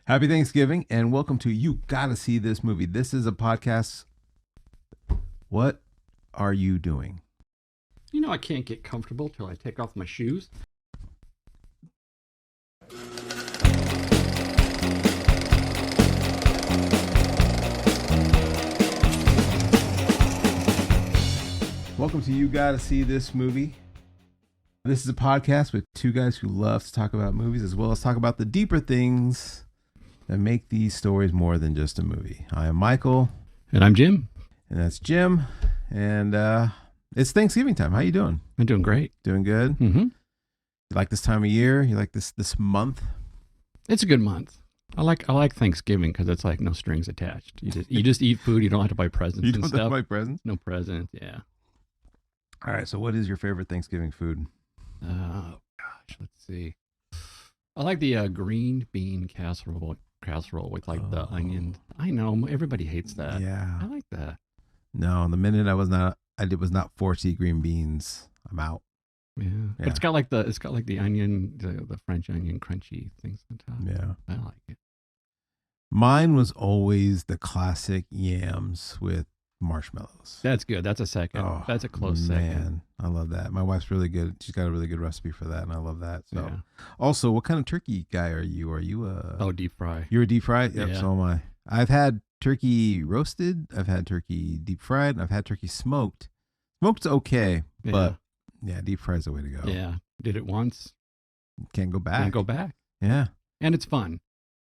Happy Thanksgiving and welcome to You Gotta See This Movie. This is a podcast. What are you doing? You know I can't get comfortable till I take off my shoes. Welcome to You Gotta See This Movie. This is a podcast with two guys who love to talk about movies as well as talk about the deeper things that make these stories more than just a movie. I am Michael. And I'm Jim. And that's Jim. And it's Thanksgiving time. How you doing? I'm doing great. Doing good? Mm-hmm. You like this time of year? You like this month? It's a good month. I like Thanksgiving because it's like no strings attached. You just eat food. You don't have to buy presents. You and don't stuff. have to buy presents? No presents. Yeah. All right. So what is your favorite Thanksgiving food? Oh gosh, let's see. I like the green bean casserole with like the onions. I know everybody hates that. Yeah. I like that. No, the minute I was not forced to eat green beans, I'm out. Yeah. But it's got like the onion, the French onion crunchy things on top. Yeah. I like it. Mine was always the classic yams with marshmallows. That's good. That's a second. Oh, That's a close second. I love that. My wife's really good. She's got a really good recipe for that, and I love that. So, Yeah. Also, what kind of turkey guy are you? Are you Deep fry. You're a deep fried? Yep. Yeah. So am I. I've had turkey roasted. I've had turkey deep fried. And I've had turkey smoked. Smoked's okay, but yeah, deep fried's the way to go. Yeah. Did it once. Can't go back. Can't go back. Yeah. And it's fun.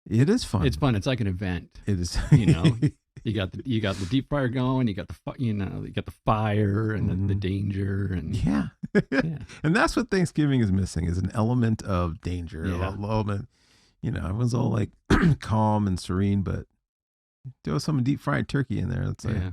It is fun. It's fun. It's like an event. It is. You know, you got the deep fryer going. You got you got the fire and the danger and yeah. And that's what Thanksgiving is missing is an element of danger. Yeah. Element, everyone's all like calm and serene, but throw some deep fried turkey in there. It's like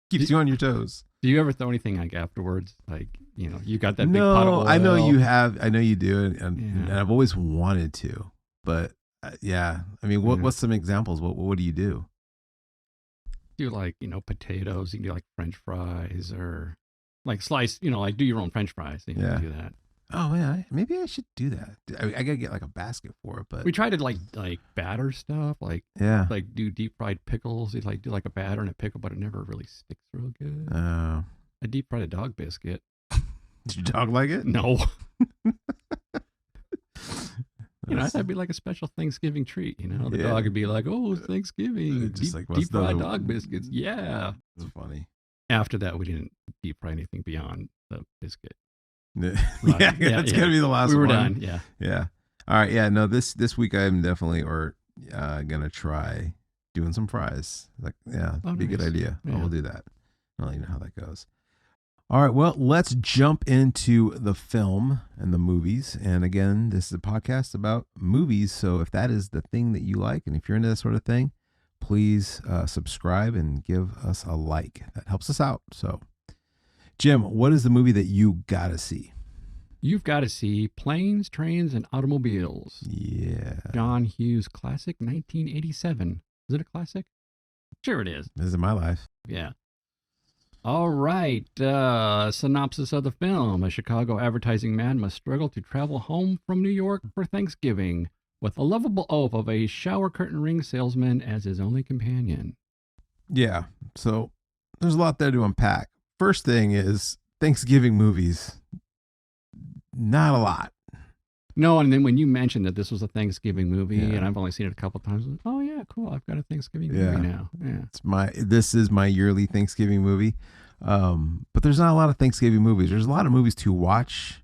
keeps you on your toes. Do you ever throw anything like afterwards? Like, you got that big pot of oil. I know you have. I know you do, and I've always wanted to, but yeah. I mean, what's some examples? What do you do? Do like potatoes? You can do like French fries or like slice. Like do your own French fries. You can do that. Oh man, maybe I should do that. I gotta get like a basket for it, but we tried to like batter stuff, like do deep fried pickles. You do like a batter and a pickle, but it never really sticks real good. I deep fried a dog biscuit. Did your dog like it? No. That'd be like a special Thanksgiving treat. The dog would be like, "Oh, it's Thanksgiving, deep fried dog biscuits." Yeah, that's funny. After that, we didn't deep fry anything beyond the biscuit. Right. That's gonna be the last one. We were done. Yeah. All right. Yeah. No. This week I'm definitely gonna try doing some fries. That'd be a good idea. Yeah. We'll do that. I'll let you know how that goes. All right. Well, let's jump into the film and the movies. And again, this is a podcast about movies. So if that is the thing that you like, and if you're into that sort of thing, please subscribe and give us a like. That helps us out. So. Jim, what is the movie that you gotta see? You've got to see Planes, Trains, and Automobiles. Yeah. John Hughes classic, 1987. Is it a classic? Sure it is. This is my life. Yeah. All right. Synopsis of the film. A Chicago advertising man must struggle to travel home from New York for Thanksgiving with a lovable oaf of a shower curtain ring salesman as his only companion. Yeah. So there's a lot there to unpack. First thing is Thanksgiving movies. Not a lot. No, and then when you mentioned that this was a Thanksgiving movie, and I've only seen it a couple times, oh yeah, cool. I've got a Thanksgiving movie now. Yeah, this is my yearly Thanksgiving movie. But there's not a lot of Thanksgiving movies. There's a lot of movies to watch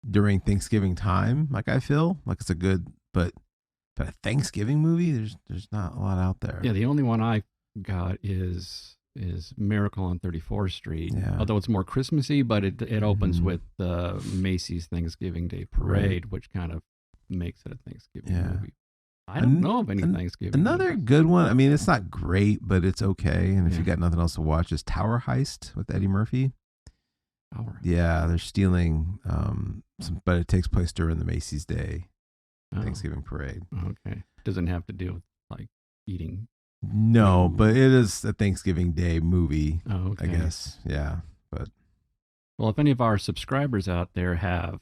during Thanksgiving time. Like I feel like it's a good, but a Thanksgiving movie, there's not a lot out there. Yeah, the only one I got is Miracle on 34th Street. Yeah. Although it's more Christmassy, but it opens with Macy's Thanksgiving Day Parade, which kind of makes it a Thanksgiving movie. I don't know of any Thanksgiving Another movies. good one. I mean, it's not great, but it's okay. And if you got nothing else to watch, is Tower Heist with Eddie Murphy. Tower. Yeah, they're stealing but it takes place during the Macy's Day Thanksgiving Parade. Okay. Doesn't have to do with like eating. No, but it is a Thanksgiving Day movie, okay. I guess. Yeah, but well, if any of our subscribers out there have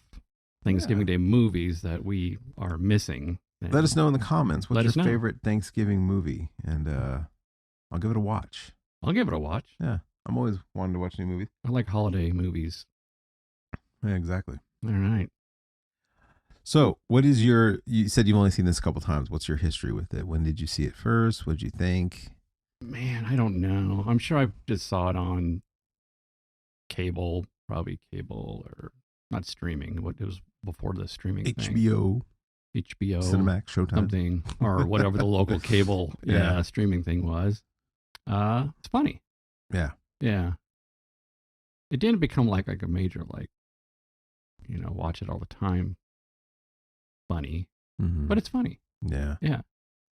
Thanksgiving Day movies that we are missing, Let us know in the comments. What's Let us your know. favorite Thanksgiving movie? And I'll give it a watch. I'll give it a watch. Yeah. I'm always wanting to watch new movies. I like holiday movies. Yeah, exactly. All right. So, you said you've only seen this a couple times. What's your history with it? When did you see it first? What did you think? Man, I don't know. I'm sure I just saw it on cable, probably cable or not streaming. What it was before the streaming thing. HBO, Cinemax, Showtime. Something, or whatever the local cable streaming thing was. It's funny. Yeah. Yeah. It didn't become like a major, watch it all the time. Funny. Mm-hmm. But it's funny. Yeah. Yeah.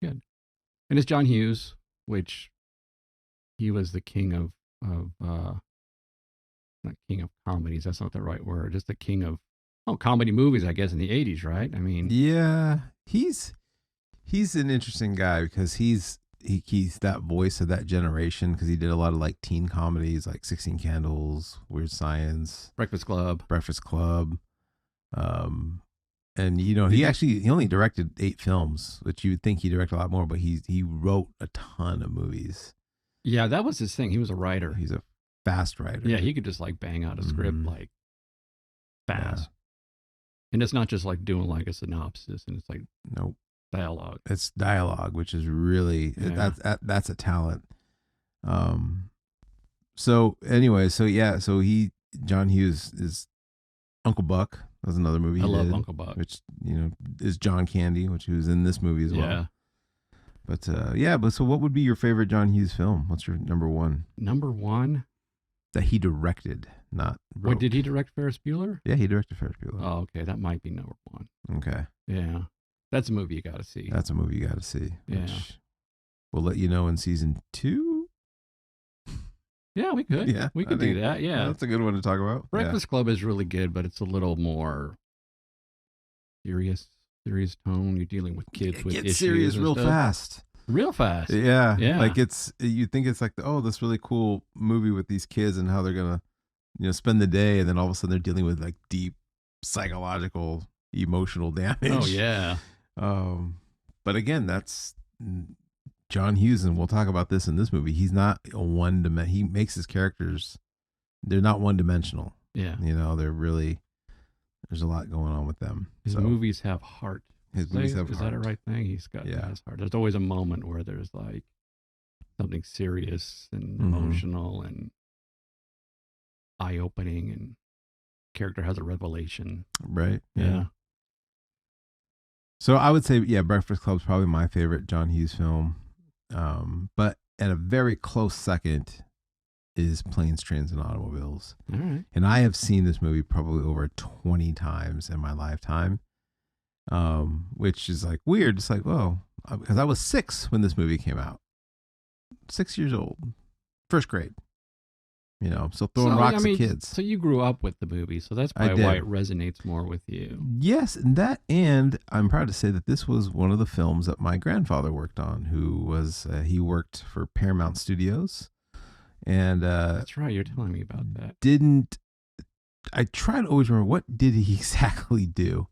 Good. And it's John Hughes, which he was the king of not king of comedies. That's not the right word. Just the king of comedy movies, I guess, in the 80s, right? I mean, yeah, he's an interesting guy because he's that voice of that generation because he did a lot of like teen comedies like 16 Candles, Weird Science, Breakfast Club. And he only directed 8 films, which you would think he directed a lot more, but he wrote a ton of movies. Yeah, that was his thing. He was a writer. He's a fast writer. Yeah, he could just like bang out a script like fast. Yeah. And it's not just like doing like a synopsis and it's like nope. Dialogue. It's dialogue, which is really that's a talent. So anyway, John Hughes is Uncle Buck. That was another movie. I love Uncle Buck, which is John Candy, which he was in this movie as well. Yeah. But so what would be your favorite John Hughes film? What's your number one? Number one that he directed, not wrote. Wait, did he direct Ferris Bueller? Yeah, he directed Ferris Bueller. Oh, okay, that might be number one. Okay. Yeah. That's a movie you got to see. That's a movie you got to see. Yeah. We'll let you know in season 2. Yeah, we could. Yeah, we could do that. Yeah. That's a good one to talk about. Breakfast Club is really good, but it's a little more serious tone. You're dealing with kids with issues. Serious real fast. Real fast. Yeah. Yeah. Like you think it's like, this really cool movie with these kids and how they're going to, spend the day. And then all of a sudden they're dealing with like deep psychological, emotional damage. Oh, yeah. But again, that's John Hughes, and we'll talk about this in this movie. He's not he makes his characters, they're not one-dimensional. Yeah. They're really, there's a lot going on with them. His movies have heart. His movies have heart. Is that a right thing? He's got his heart. There's always a moment where there's like something serious and emotional and eye-opening, and character has a revelation. Right. Yeah. So I would say, Breakfast Club is probably my favorite John Hughes film. But at a very close second is Planes, Trains, and Automobiles. All right. And I have seen this movie probably over 20 times in my lifetime, which is like weird. It's like, because I was 6 when this movie came out. 6 years old. First grade. So throwing rocks at kids. So you grew up with the movie, so that's probably why it resonates more with you. Yes, and I'm proud to say that this was one of the films that my grandfather worked on, who was, he worked for Paramount Studios. And that's right, you're telling me about that. I try to always remember, what did he exactly do?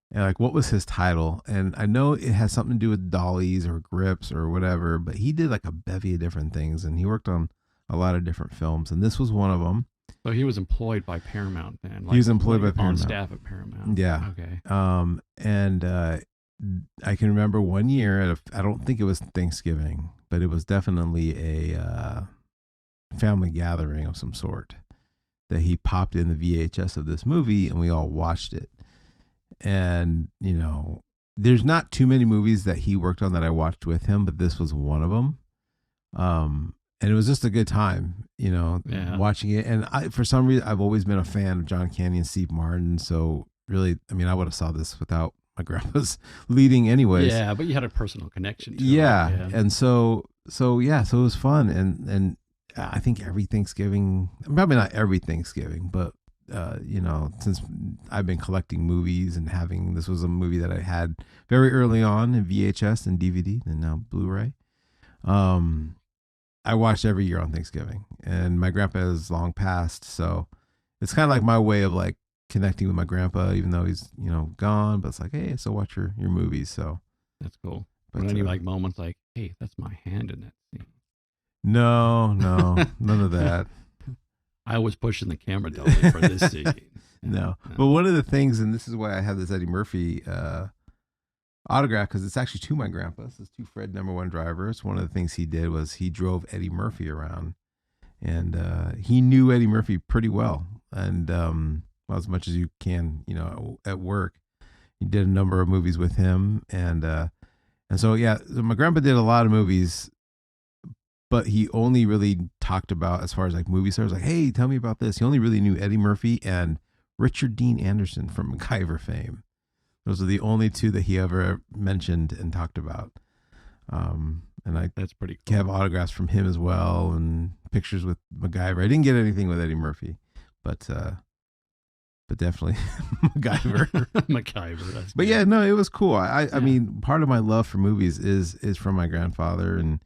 And like, what was his title? And I know it has something to do with dollies or grips or whatever, but he did like a bevy of different things, and he worked on a lot of different films, and this was one of them. So he was employed by Paramount then. He was employed by Paramount. On staff at Paramount. Yeah. Okay. And I can remember one year I don't think it was Thanksgiving, but it was definitely a family gathering of some sort, that he popped in the VHS of this movie and we all watched it. And, there's not too many movies that he worked on that I watched with him, but this was one of them. And it was just a good time, watching it. And for some reason, I've always been a fan of John Candy and Steve Martin. So really, I would have saw this without my grandpa's leading anyways. Yeah, but you had a personal connection to it. Yeah. And so it was fun. And I think every Thanksgiving, probably not every Thanksgiving, but, since I've been collecting movies and this was a movie that I had very early on in VHS and DVD and now Blu-ray. I watched every year on Thanksgiving, and my grandpa is long passed. So it's kind of like my way of like connecting with my grandpa, even though he's, gone, but it's like, hey, so watch your movies. So That's cool. But Any like moments like, hey, that's my hand in that scene. no, none of that. I was pushing the camera dolly for this scene. No. But one of the things, and this is why I have this Eddie Murphy autograph, because it's actually to my grandpa. This is to Fred #1 drivers. One of the things he did was he drove Eddie Murphy around, and he knew Eddie Murphy pretty well, and well, as much as you can, at work. He did a number of movies with him, and so yeah, so my grandpa did a lot of movies, but he only really talked about, as far as like movie stars, like, hey, tell me about this. He only really knew Eddie Murphy and Richard Dean Anderson from MacGyver fame. Those are the only two that he ever mentioned and talked about. And that's pretty cool. Have autographs from him as well, and pictures with MacGyver. I didn't get anything with Eddie Murphy, but definitely MacGyver. MacGyver. But yeah, no, it was cool. I mean, part of my love for movies is from my grandfather, and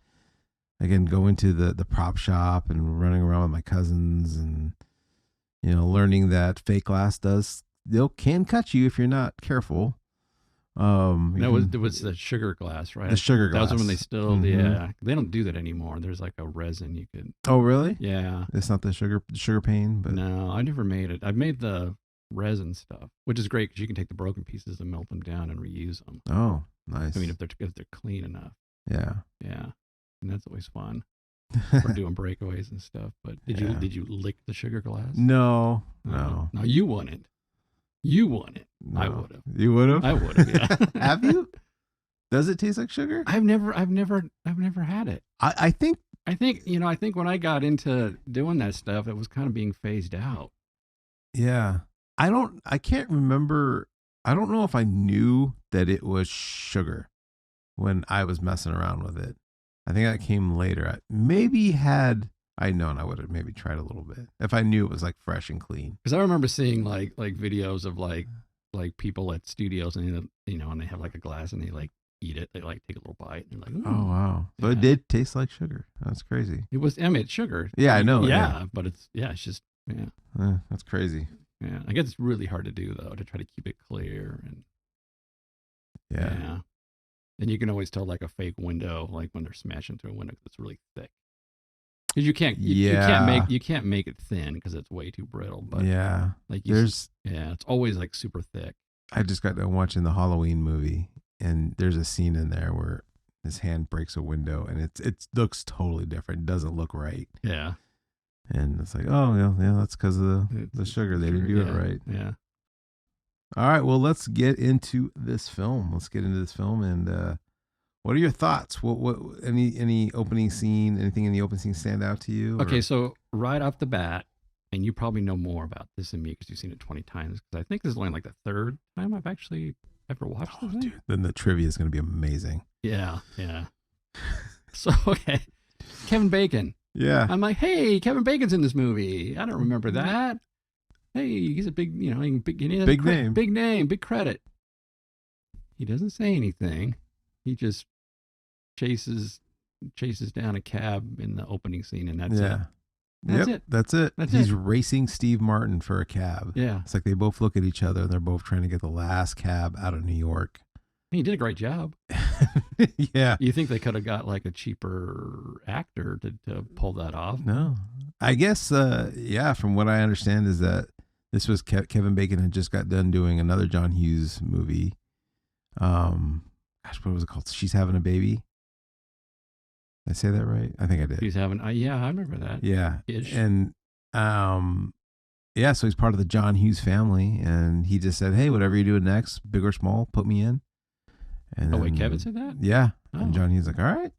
again, going to the prop shop and running around with my cousins, and learning that fake glass can cut you if you're not careful. It was the sugar glass, right? The sugar glass. That was when they still, yeah, they don't do that anymore. There's like a resin you could. Oh, really? Yeah. It's not the sugar pane, but no, I never made it. I've made the resin stuff, which is great because you can take the broken pieces and melt them down and reuse them. Oh, nice. I mean, if they're clean enough. Yeah. Yeah, and that's always fun for doing breakaways and stuff. But did you lick the sugar glass? No. No, you won it. You won it. No. I would have. You would have? I would have. Yeah. Have you? Does it taste like sugar? I've never had it. I think when I got into doing that stuff, it was kind of being phased out. Yeah. I can't remember. I don't know if I knew that it was sugar when I was messing around with it. I think that came later. Maybe had I known, I would have maybe tried a little bit if I knew it was like fresh and clean. Because I remember seeing like videos of like people at studios, and and they have like a glass and they like eat it. They like take a little bite and like, oh wow, so it did taste like sugar. That's crazy. It was, I mean, it's sugar. Yeah, I know. Yeah, but it's just that's crazy. Yeah, I guess it's really hard to do though, to try to keep it clear and yeah. And you can always tell like a fake window, like when they're smashing through a window, because it's really thick. Because you can't make it thin because it's way too brittle. But like it's always like super thick. I just got done watching the Halloween movie, and there's a scene in there where his hand breaks a window, and it looks totally different. It doesn't look right. Yeah. And it's like, oh yeah, that's because of the sugar. They didn't do it right. Yeah. All right, well, let's get into this film. And what are your thoughts? What any opening scene? Anything in the opening scene stand out to you? Okay, so right off the bat, and you probably know more about this than me because you've seen it 20 times. Because I think this is only like the third time I've actually ever watched this. Dude, then the trivia is going to be amazing. Yeah. So okay, Kevin Bacon. Yeah. I'm like, hey, Kevin Bacon's in this movie. I don't remember that. Hey, he's a big name, big credit. He doesn't say anything. He just chases down a cab in the opening scene, and that's it. That's it. He's racing Steve Martin for a cab. Yeah. It's like they both look at each other, and they're both trying to get the last cab out of New York. He did a great job. Yeah. You think they could have got like a cheaper actor to pull that off? No. I guess, from what I understand is that this was Kevin Bacon had just got done doing another John Hughes movie. What was it called? She's Having a Baby. Did I say that right? I think I did. She's having, I remember that. Yeah. Ish. And, so he's part of the John Hughes family, and he just said, hey, whatever you're doing next, big or small, put me in. And wait, Kevin said that? Yeah. Oh. And John Hughes like, all right,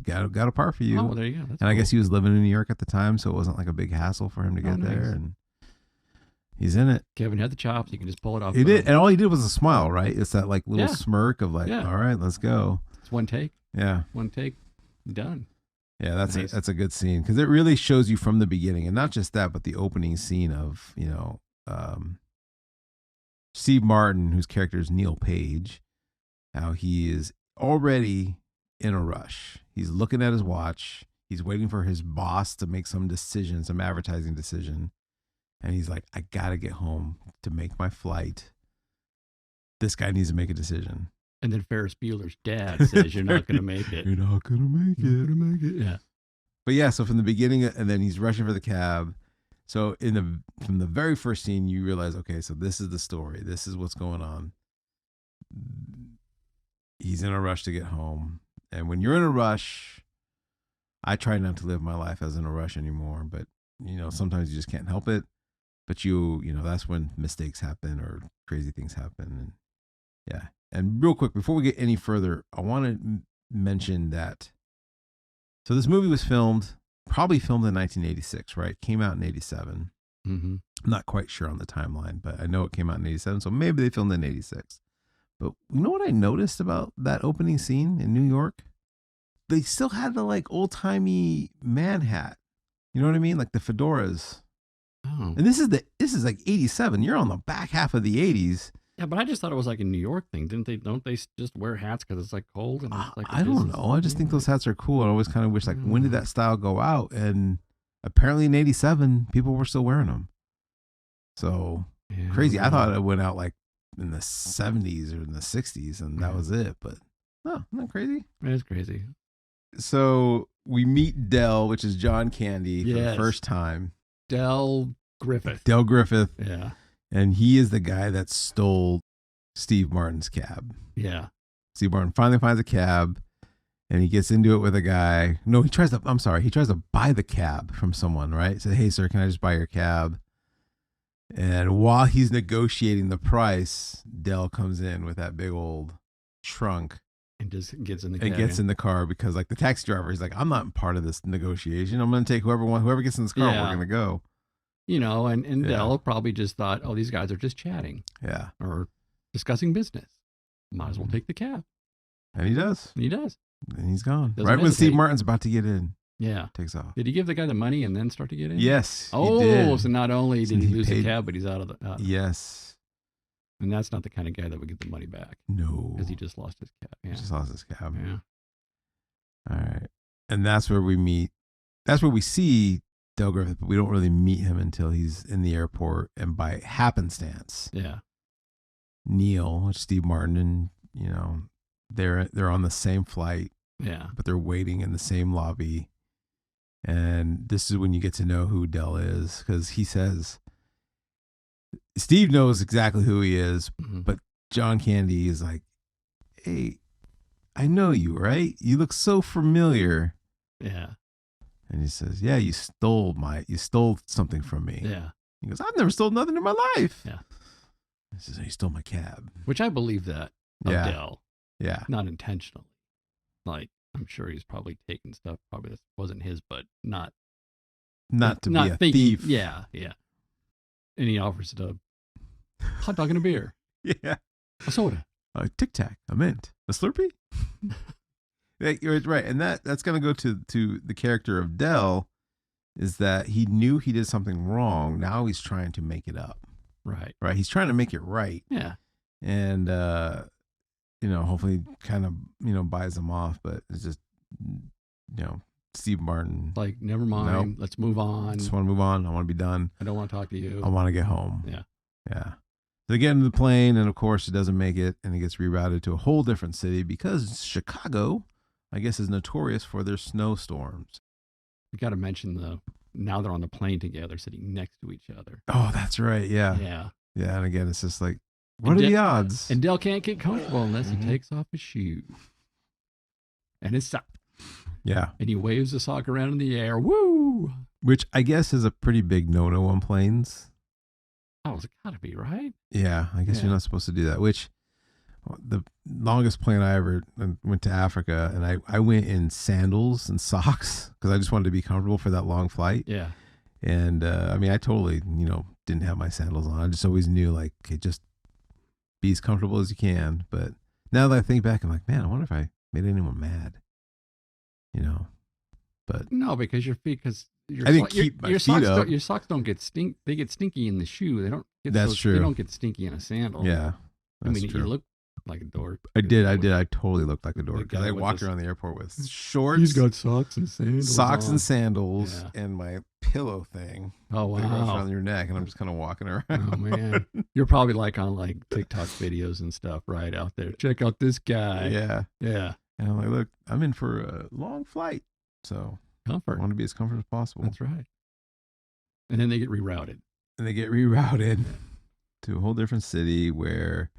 got a part for you. Oh, well, there you go. That's and cool. I guess he was living in New York at the time, so it wasn't like a big hassle for him to get nice. there. And he's in it. Kevin had the chops. He can just pull it off. He did. And all he did was a smile, right? It's that like little smirk of like, Yeah. all right, let's go. It's one take. Yeah. One take. Done. Yeah, that's Nice. that's a good scene because it really shows you from the beginning, and not just that, but the opening scene of Steve Martin, whose character is Neil Page, how he is already in a rush. He's looking at his watch. He's waiting for his boss to make some decision, some advertising decision, and he's like, "I gotta get home to make my flight. This guy needs to make a decision." And then Ferris Bueller's dad says, "You're not going to make it. You're not gonna make You're it. not going to make it." Yeah. But yeah, so from the beginning, and then he's rushing for the cab. So from the very first scene, you realize, okay, so this is the story. This is what's going on. He's in a rush to get home, and when you're in a rush, I try not to live my life as in a rush anymore. But sometimes you just can't help it. But that's when mistakes happen or crazy things happen, and yeah. And real quick, before we get any further, I want to mention that. So this movie was probably filmed in 1986, right? Came out in 87. Mm-hmm. I'm not quite sure on the timeline, but I know it came out in 87. So maybe they filmed in 86. But you know what I noticed about that opening scene in New York? They still had the like old timey man hat. You know what I mean? Like the fedoras. Oh. And this is like 87. You're on the back half of the 80s. Yeah, but I just thought it was like a New York thing. Don't they just wear hats because it's like cold? And it's like I don't know. I just think those hats are cool. I always kind of wish, like, when did that style go out? And apparently in 87, people were still wearing them. So crazy. I thought it went out like in the 70s or in the 60s, and that was it. But no, not crazy. It is crazy. So we meet Del, which is John Candy, for the first time. Del Griffith. Yeah. And he is the guy that stole Steve Martin's cab. Yeah. Steve Martin finally finds a cab, and he gets into it with a guy. No, he tries to buy the cab from someone, right? Said, "Hey, sir, can I just buy your cab?" And while he's negotiating the price, Del comes in with that big old trunk. And just gets in the car. And gets in the car because, like, the taxi driver, he's like, "I'm not part of this negotiation. I'm going to take whoever gets in this car, we're going to go." And Del probably just thought, "Oh, these guys are just chatting." Yeah. Or discussing business. Might as well take the cab. And he does. And he's gone. Doesn't right when hesitate. Steve Martin's about to get in. Yeah. Takes off. Did he give the guy the money and then start to get in? Yes. Oh, he did. so not only did he lose paid, the cab, but he's out of the. Yes. And that's not the kind of guy that would get the money back. No. Because he just lost his cab. Yeah. He just lost his cab. Yeah. All right. And that's where we meet. That's where we see Del Griffith, but we don't really meet him until he's in the airport. And by happenstance, Neil, which is Steve Martin, and they're on the same flight. Yeah. But they're waiting in the same lobby. And this is when you get to know who Del is, because he says Steve knows exactly who he is, but John Candy is like, "Hey, I know you, right? You look so familiar." Yeah. And he says, "Yeah, you stole something from me." Yeah. He goes, "I've never stolen nothing in my life." Yeah. He says, "You stole my cab." Which I believe that of Del. Yeah. Not intentionally. Like, I'm sure he's probably taken stuff probably that wasn't his, but not be a thief. Yeah, yeah. And he offers it a hot dog and a beer. Yeah. A soda. A Tic Tac, a mint, a Slurpee. You're right. And that's going to go to the character of Del, is that he knew he did something wrong. Now he's trying to make it up. Right. Right. He's trying to make it right. Yeah. And, hopefully kind of, buys him off, but it's just, Steve Martin. Like, never mind. Nope. Let's move on. I just want to move on. I want to be done. I don't want to talk to you. I want to get home. Yeah. Yeah. They get into the plane, and of course, it doesn't make it, and it gets rerouted to a whole different city because Chicago, I guess, is notorious for their snowstorms. We got to mention now they're on the plane together, sitting next to each other. Oh, that's right. Yeah. Yeah. Yeah. And again, it's just like, what are the odds? And Del can't get comfortable unless he takes off his shoes and his sock. Yeah. And he waves the sock around in the air. Woo! Which I guess is a pretty big no-no on planes. Oh, it's got to be, right? Yeah. I guess you're not supposed to do that, which the longest plane I ever went to Africa, and I went in sandals and socks because I just wanted to be comfortable for that long flight. Yeah. And I totally, didn't have my sandals on. I just always knew, like, okay, just be as comfortable as you can. But now that I think back, I'm like, man, I wonder if I made anyone mad. But no, because your feet, I didn't keep my feet up. Your socks don't get They get stinky in the shoe. They don't. That's true. They don't get stinky in a sandal. Yeah, I mean, you look like a dork. I did. I totally looked like a dork because guy I with walked his- around the airport with shorts. He's got socks and sandals. on. Sandals Yeah. and my pillow thing Oh that goes wow. around your neck, and I'm just kind of walking around. Oh man, you're probably like on like TikTok videos and stuff, right out there. Check out this guy. Yeah. Yeah. And I'm like, look, I'm in for a long flight, so I Comfort. want to be as comfortable as possible. That's right. And then they get rerouted. And they get rerouted to a whole different city where,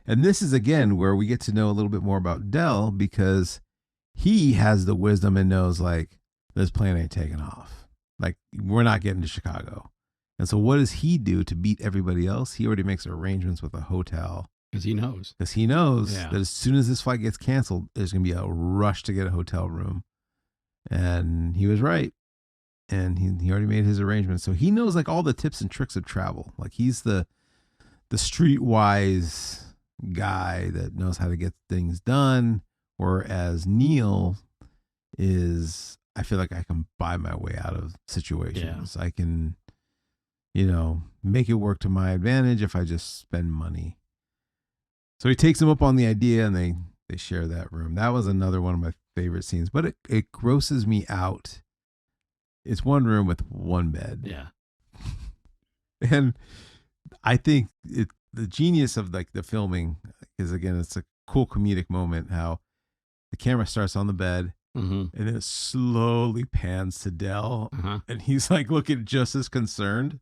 and this is again where we get to know a little bit more about Dell, because he has the wisdom and knows like this plane ain't taking off. Like we're not getting to Chicago. And so what does he do to beat everybody else? He already makes arrangements with a hotel. Because he knows. Because he knows Yeah. that as soon as this flight gets canceled, there's going to be a rush to get a hotel room. And he was right. And he already made his arrangements. So he knows like all the tips and tricks of travel. Like he's the streetwise guy that knows how to get things done. Whereas Neil is, I feel like I can buy my way out of situations. I can, make it work to my advantage if I just spend money. So he takes him up on the idea, and they share that room. That was another one of my favorite scenes, but it grosses me out. It's one room with one bed. Yeah. And I think the genius of like the filming is, again, it's a cool comedic moment how the camera starts on the bed and then it slowly pans to Dell, and he's like looking just as concerned,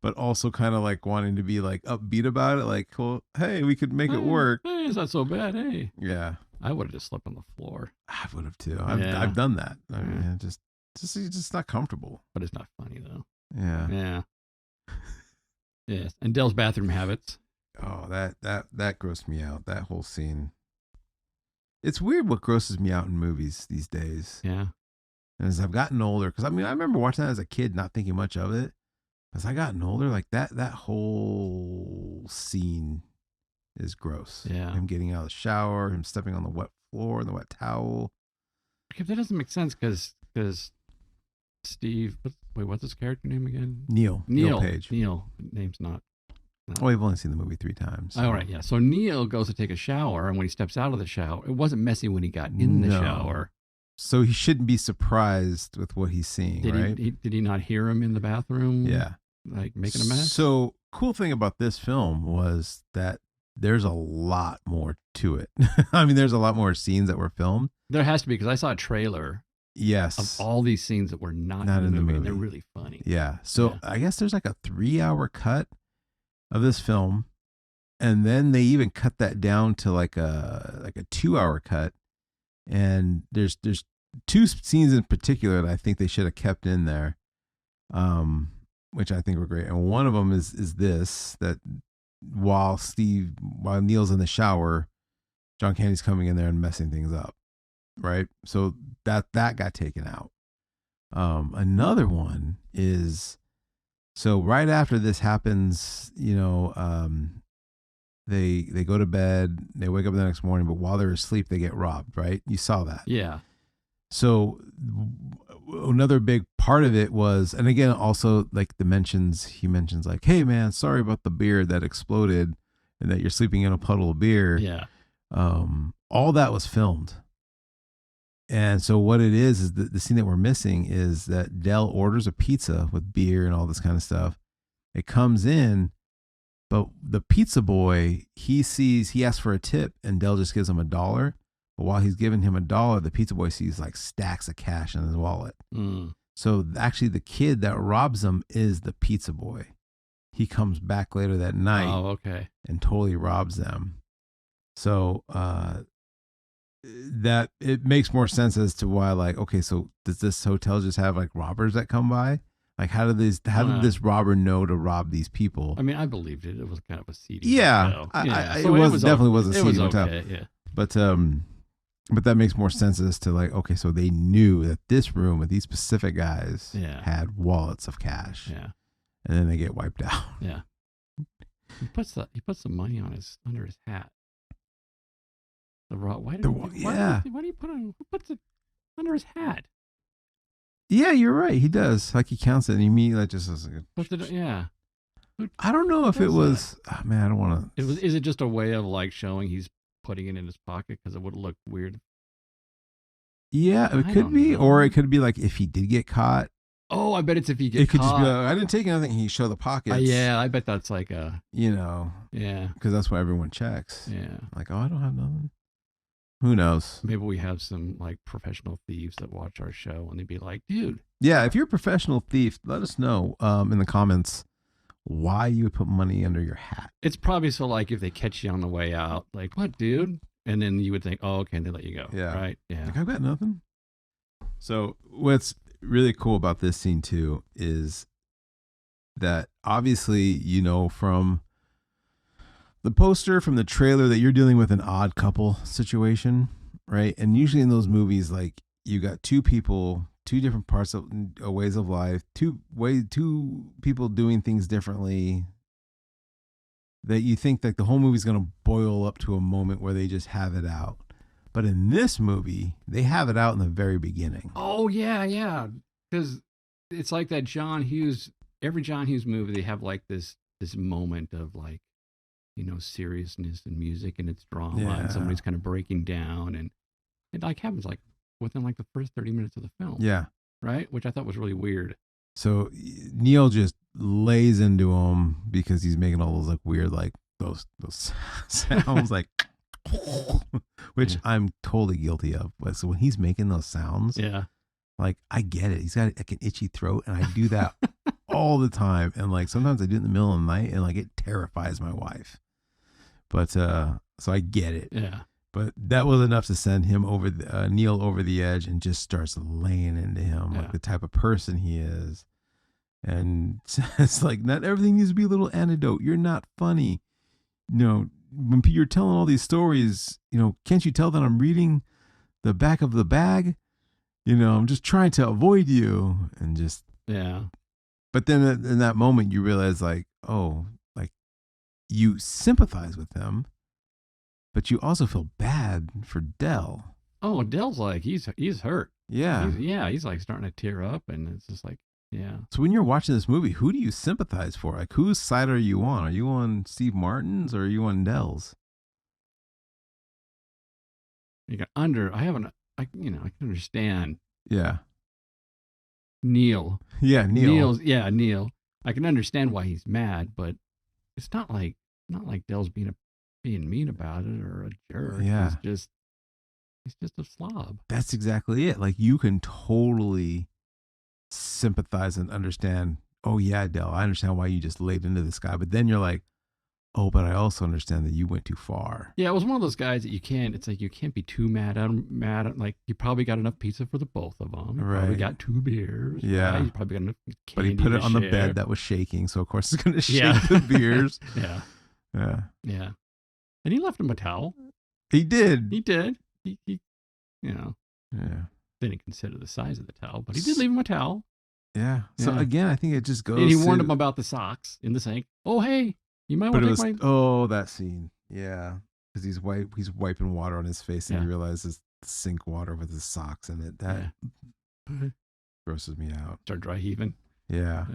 but also kind of like wanting to be like upbeat about it, like, well, hey, we could make it work. Hey, it's not so bad. Hey, yeah, I would have just slept on the floor. I would have too. I've done that. I mean, it's just not comfortable. But it's not funny though. Yeah. Yes, and Dell's bathroom habits. Oh, that grossed me out. That whole scene. It's weird what grosses me out in movies these days. Yeah. And as I've gotten older, because I mean, I remember watching that as a kid, not thinking much of it. As I gotten older, like that whole scene is gross. Yeah. Him getting out of the shower, him stepping on the wet floor and the wet towel. Okay, that doesn't make sense because Steve, what's his character name again? Neil Page. Neil, name's not. Oh, we've only seen the movie 3 times. So. All right, yeah. So Neil goes to take a shower, and when he steps out of the shower, it wasn't messy when he got in the shower. So he shouldn't be surprised with what he's seeing, right? Did he not hear him in the bathroom? Yeah. Like making a mess? So cool thing about this film was that there's a lot more to it. I mean, there's a lot more scenes that were filmed. There has to be, because I saw a trailer. Yes. Of all these scenes that were not in the movie. And they're really funny. Yeah. So I guess there's like a 3-hour cut of this film, and then they even cut that down to like a 2-hour cut. And there's 2 scenes in particular that I think they should have kept in there, which I think were great. And one of them is this, that while Neil's in the shower, John Candy's coming in there and messing things up, right? So that got taken out. Another one is, so right after this happens, they go to bed, they wake up the next morning, but while they're asleep, they get robbed, right? You saw that. Yeah. So another big part of it was, and again, also like he mentions like, hey man, sorry about the beer that exploded and that you're sleeping in a puddle of beer. Yeah. All that was filmed. And so what it is the scene that we're missing is that Dell orders a pizza with beer and all this kind of stuff. It comes in, but the pizza boy, he asks for a tip, and Dell just gives him $1. But while he's giving him $1, the pizza boy sees like stacks of cash in his wallet. So actually the kid that robs him is the pizza boy. He comes back later that night. Oh, okay. And totally robs them. So, that it makes more sense as to why, like, okay, so does this hotel just have like robbers that come by? Like, how did this robber know to rob these people? I mean, I believed it. It was kind of a seedy. Yeah, hotel. It definitely was a seedy hotel. Okay, yeah. But that makes more sense as to like, okay, so they knew that this room with these specific guys had wallets of cash. Yeah. And then they get wiped out. Yeah. He puts the money under his hat. Why do you put it? Who puts it under his hat? Yeah, you're right. He does. Like he counts it and immediately just says, I don't know if it was. Oh, man, I don't want to. Is it just a way of like showing he's putting it in his pocket because it would look weird. Yeah, it I could don't be, know. or it could be like if he did get caught, Oh, I bet it's if you get it could just be caught. like, I didn't take anything. He showed the pockets. Yeah, I bet that's like a Yeah, because that's what everyone checks. Yeah. Like, oh, I don't have nothing. Who knows? Maybe we have some like professional thieves that watch our show and they'd be like, dude. Yeah, if you're a professional thief, let us know in the comments why you would put money under your hat. It's probably so like if they catch you on the way out, like, what, dude? And then you would think, oh, okay, and they let you go. Yeah. Right? Yeah. Like, I've got nothing. So what's really cool about this scene too is that obviously, from the poster, from the trailer, that you're dealing with an odd couple situation, right? And usually in those movies, like, you got two people, two different parts of ways of life, two people doing things differently, that you think like the whole movie's going to boil up to a moment where they just have it out. But in this movie, they have it out in the very beginning. Oh, yeah. Because it's like that John Hughes, every John Hughes movie, they have like this moment of like, seriousness and music and it's drama and somebody's kind of breaking down. And it like happens like within like the first 30 minutes of the film. Yeah. Right? Which I thought was really weird. So Neil just lays into him because he's making all those like weird, like those sounds like, which I'm totally guilty of. But so when he's making those sounds, like I get it. He's got like an itchy throat, and I do that all the time. And like sometimes I do it in the middle of the night, and like it terrifies my wife. But so I get it. Yeah. But that was enough to send him over Neil over the edge, and just starts laying into him like the type of person he is. And it's like, not everything needs to be a little anecdote. You're not funny. When you're telling all these stories, can't you tell that I'm reading the back of the bag? I'm just trying to avoid you. And just, But then in that moment, you realize like, oh, like you sympathize with him, but you also feel bad for Dell. Oh, Dell's like, he's hurt. Yeah. He's like starting to tear up, and it's just like, So when you're watching this movie, who do you sympathize for? Like, whose side are you on? Are you on Steve Martin's or are you on Dell's? I can understand. Yeah. Neil. Yeah, Neil. Neil. I can understand why he's mad, but it's not like Dell's being mean about it or a jerk. Yeah. He's just a slob. That's exactly it. Like, you can totally sympathize and understand, oh yeah, Dell, I understand why you just laid into this guy. But then you're like, oh, but I also understand that you went too far. Yeah, it was one of those guys that you can't be too mad at him. Like, you probably got enough pizza for the both of them. You probably got 2 beers. Yeah. Right? You probably got enough candy. But he put it on the bed that was shaking, so of course it's going to shake the beers. Yeah. Yeah. And he left him a towel. He did. He Yeah. Didn't consider the size of the towel, but he did leave him a towel. Yeah. So again, I think it just goes. And he warned him about the socks in the sink. Oh, hey, you might want to take my. Oh, that scene. Yeah, because he's wiping water on his face, and he realizes sink water with his socks in it. That grosses me out. Start dry heaving. Yeah.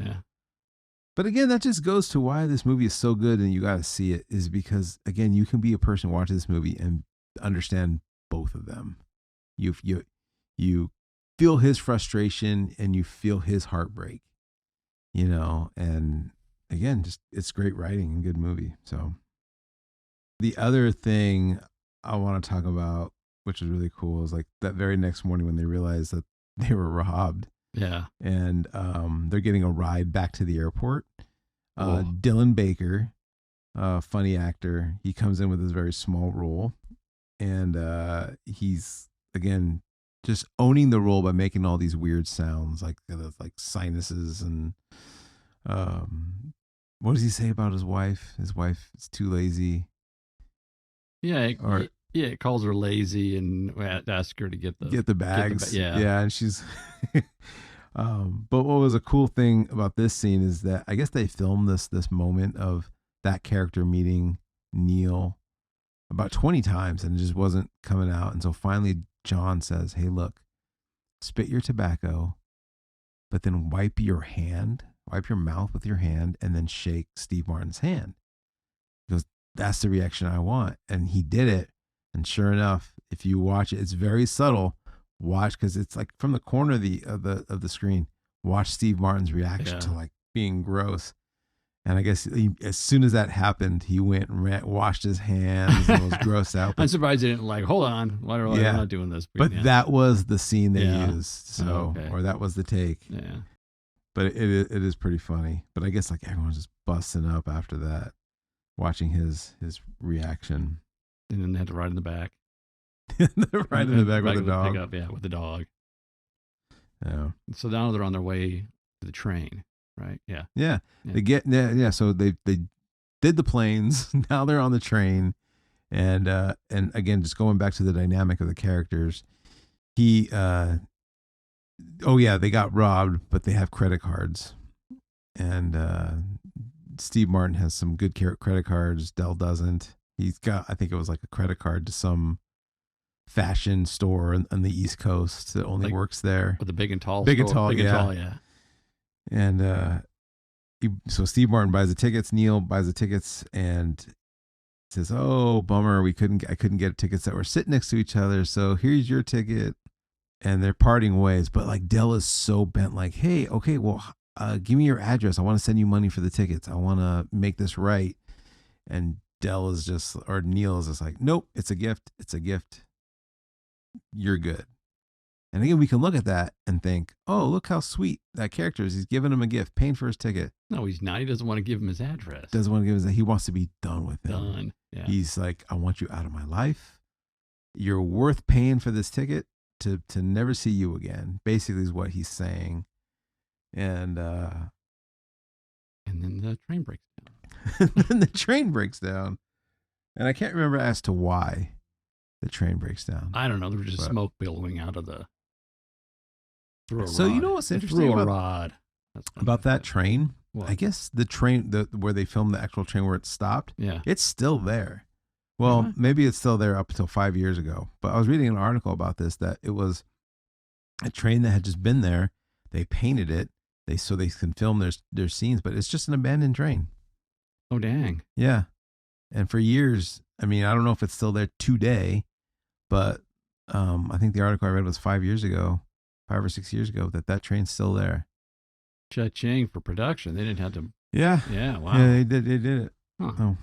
But again, that just goes to why this movie is so good, and you got to see it. Is because again, you can be a person watching this movie and understand both of them. You feel his frustration and you feel his heartbreak, and again, just it's great writing and good movie. So the other thing I want to talk about, which is really cool, is like that very next morning when they realized that they were robbed. Yeah. And they're getting a ride back to the airport. Dylan Baker, funny actor, he comes in with his very small role, and he's again just owning the role by making all these weird sounds like sinuses and what does he say about his wife? His wife is too lazy. Yeah, it calls her lazy and asks her to get the bags. And she's. But what was a cool thing about this scene is that I guess they filmed this moment of that character meeting Neil about 20 times and it just wasn't coming out. And so finally John says, hey, look, spit your tobacco, but then wipe your mouth with your hand and then shake Steve Martin's hand. He goes, that's the reaction I want. And he did it, And sure enough, if you watch it, it's very subtle. Watch, because it's like from the corner of the screen. Watch Steve Martin's reaction to like being gross. And I guess as soon as that happened, he went and washed his hands and was grossed out. I'm surprised he didn't like, hold on, I'm not doing this. But that was the scene they used. So, or that was the take. Yeah. But it is pretty funny. But I guess like everyone's just busting up after that, watching his reaction. And then they had to ride in the back. Right in the back with the dog. Pickup, with the dog. Yeah. So now they're on their way to the train, right? Yeah. Yeah. They so they did the planes. Now they're on the train. And again, just going back to the dynamic of the characters, they got robbed, but they have credit cards. And Steve Martin has some good credit cards. Dell doesn't. He's got, I think it was like a credit card to some fashion store on the East Coast that only works there. With the big and tall. Big and tall, yeah. And so Steve Martin buys the tickets. Neil buys the tickets and says, "Oh, bummer, I couldn't get tickets that were sitting next to each other. So here's your ticket." And they're parting ways. But like Dell is so bent, like, "Hey, okay, well, give me your address. I want to send you money for the tickets. I want to make this right." And Neil is just like, "Nope, it's a gift. It's a gift. You're good." And again, we can look at that and think, "Oh, look how sweet that character is. He's giving him a gift, paying for his ticket." No, he's not. He doesn't want to give him his address. He wants to be done with him. Done. Yeah. He's like, "I want you out of my life. You're worth paying for this ticket to never see you again." Basically is what he's saying. And then the train breaks down. Then the train breaks down. And I can't remember as to why the train breaks down. I don't know. There was just smoke billowing out of the. So you know what's interesting about that train? What? I guess the train, where they filmed the actual train where it stopped, it's still there. Well, maybe it's still there up until 5 years ago. But I was reading an article about this, that it was a train that had just been there. They painted it so they can film their scenes, but it's just an abandoned train. Oh, dang. Yeah. And for years, I mean, I don't know if it's still there today, but I think the article I read was 5 or 6 years ago, that train's still there. Cha-ching for production. They didn't have to. Yeah. Yeah. Wow. Yeah, they did it. Huh. Oh.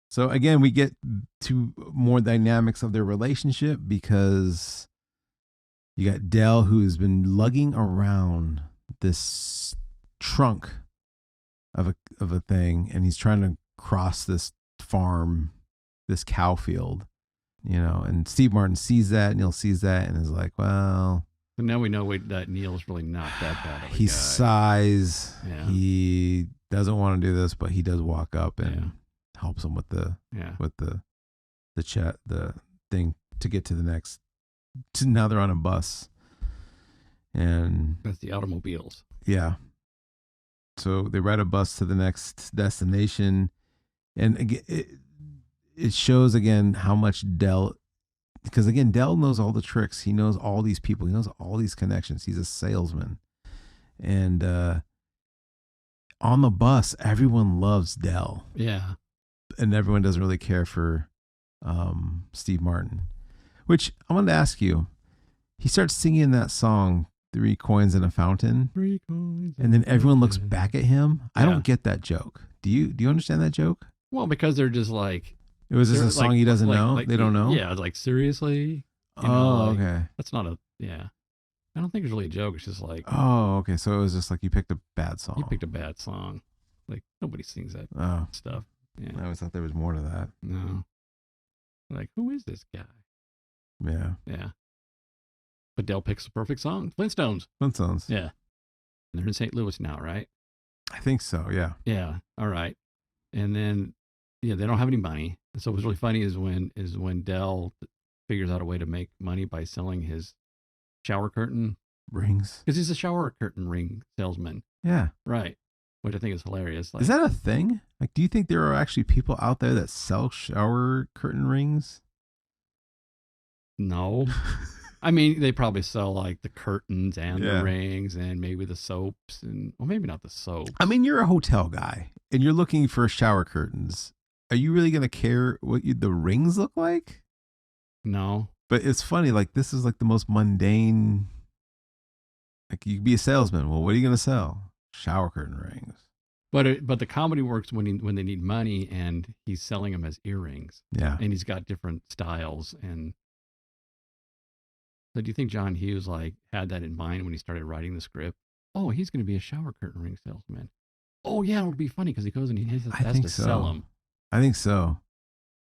So again, we get to more dynamics of their relationship, because you got Dell, who's been lugging around this trunk of a thing, and he's trying to cross this farm, this cow field, and Steve Martin sees that, Neil sees that, and is like, well. So now we know that Neil's really not that bad of a he guy. Sighs. Yeah. He doesn't want to do this, but he does walk up and helps him with the thing to get to the next. Now they're on a bus, and that's the Automobiles. Yeah. So they ride a bus to the next destination, and again, it shows again how much Dell. Because again, Dell knows all the tricks. He knows all these people. He knows all these connections. He's a salesman. And on the bus, everyone loves Dell. Yeah. And everyone doesn't really care for Steve Martin. Which I wanted to ask you. He starts singing that song, 3 Coins in a Fountain. 3 coins. And then everyone looks back at him. I don't get that joke. Do you understand that joke? Well, because they're just like. It was just a song he doesn't know? They don't know? Yeah, like, seriously? Okay. That's not a, I don't think it's really a joke. It's just like. Oh, okay. So it was just like you picked a bad song. You picked a bad song. Like, nobody sings that stuff. Yeah. I always thought there was more to that. No. Like, who is this guy? Yeah. Yeah. But Dell picks the perfect song. Flintstones. Yeah. And they're in St. Louis now, right? I think so, yeah. Yeah. All right. And then, they don't have any money. And so what's really funny is when Dell figures out a way to make money by selling his shower curtain rings. Because he's a shower curtain ring salesman. Yeah. Right. Which I think is hilarious. Like, is that a thing? Like, do you think there are actually people out there that sell shower curtain rings? No. I mean, they probably sell like the curtains and the rings and maybe the soaps maybe not the soaps. I mean, you're a hotel guy and you're looking for shower curtains. Are you really going to care what the rings look like? No. But it's funny, like this is like the most mundane. Like you could be a salesman. Well, what are you gonna sell? Shower curtain rings. But the comedy works when they need money and he's selling them as earrings. Yeah. And he's got different styles. And so do you think John Hughes like had that in mind when he started writing the script? Oh, he's going to be a shower curtain ring salesman. Oh yeah, it would be funny because he goes and he has to sell them. I think so.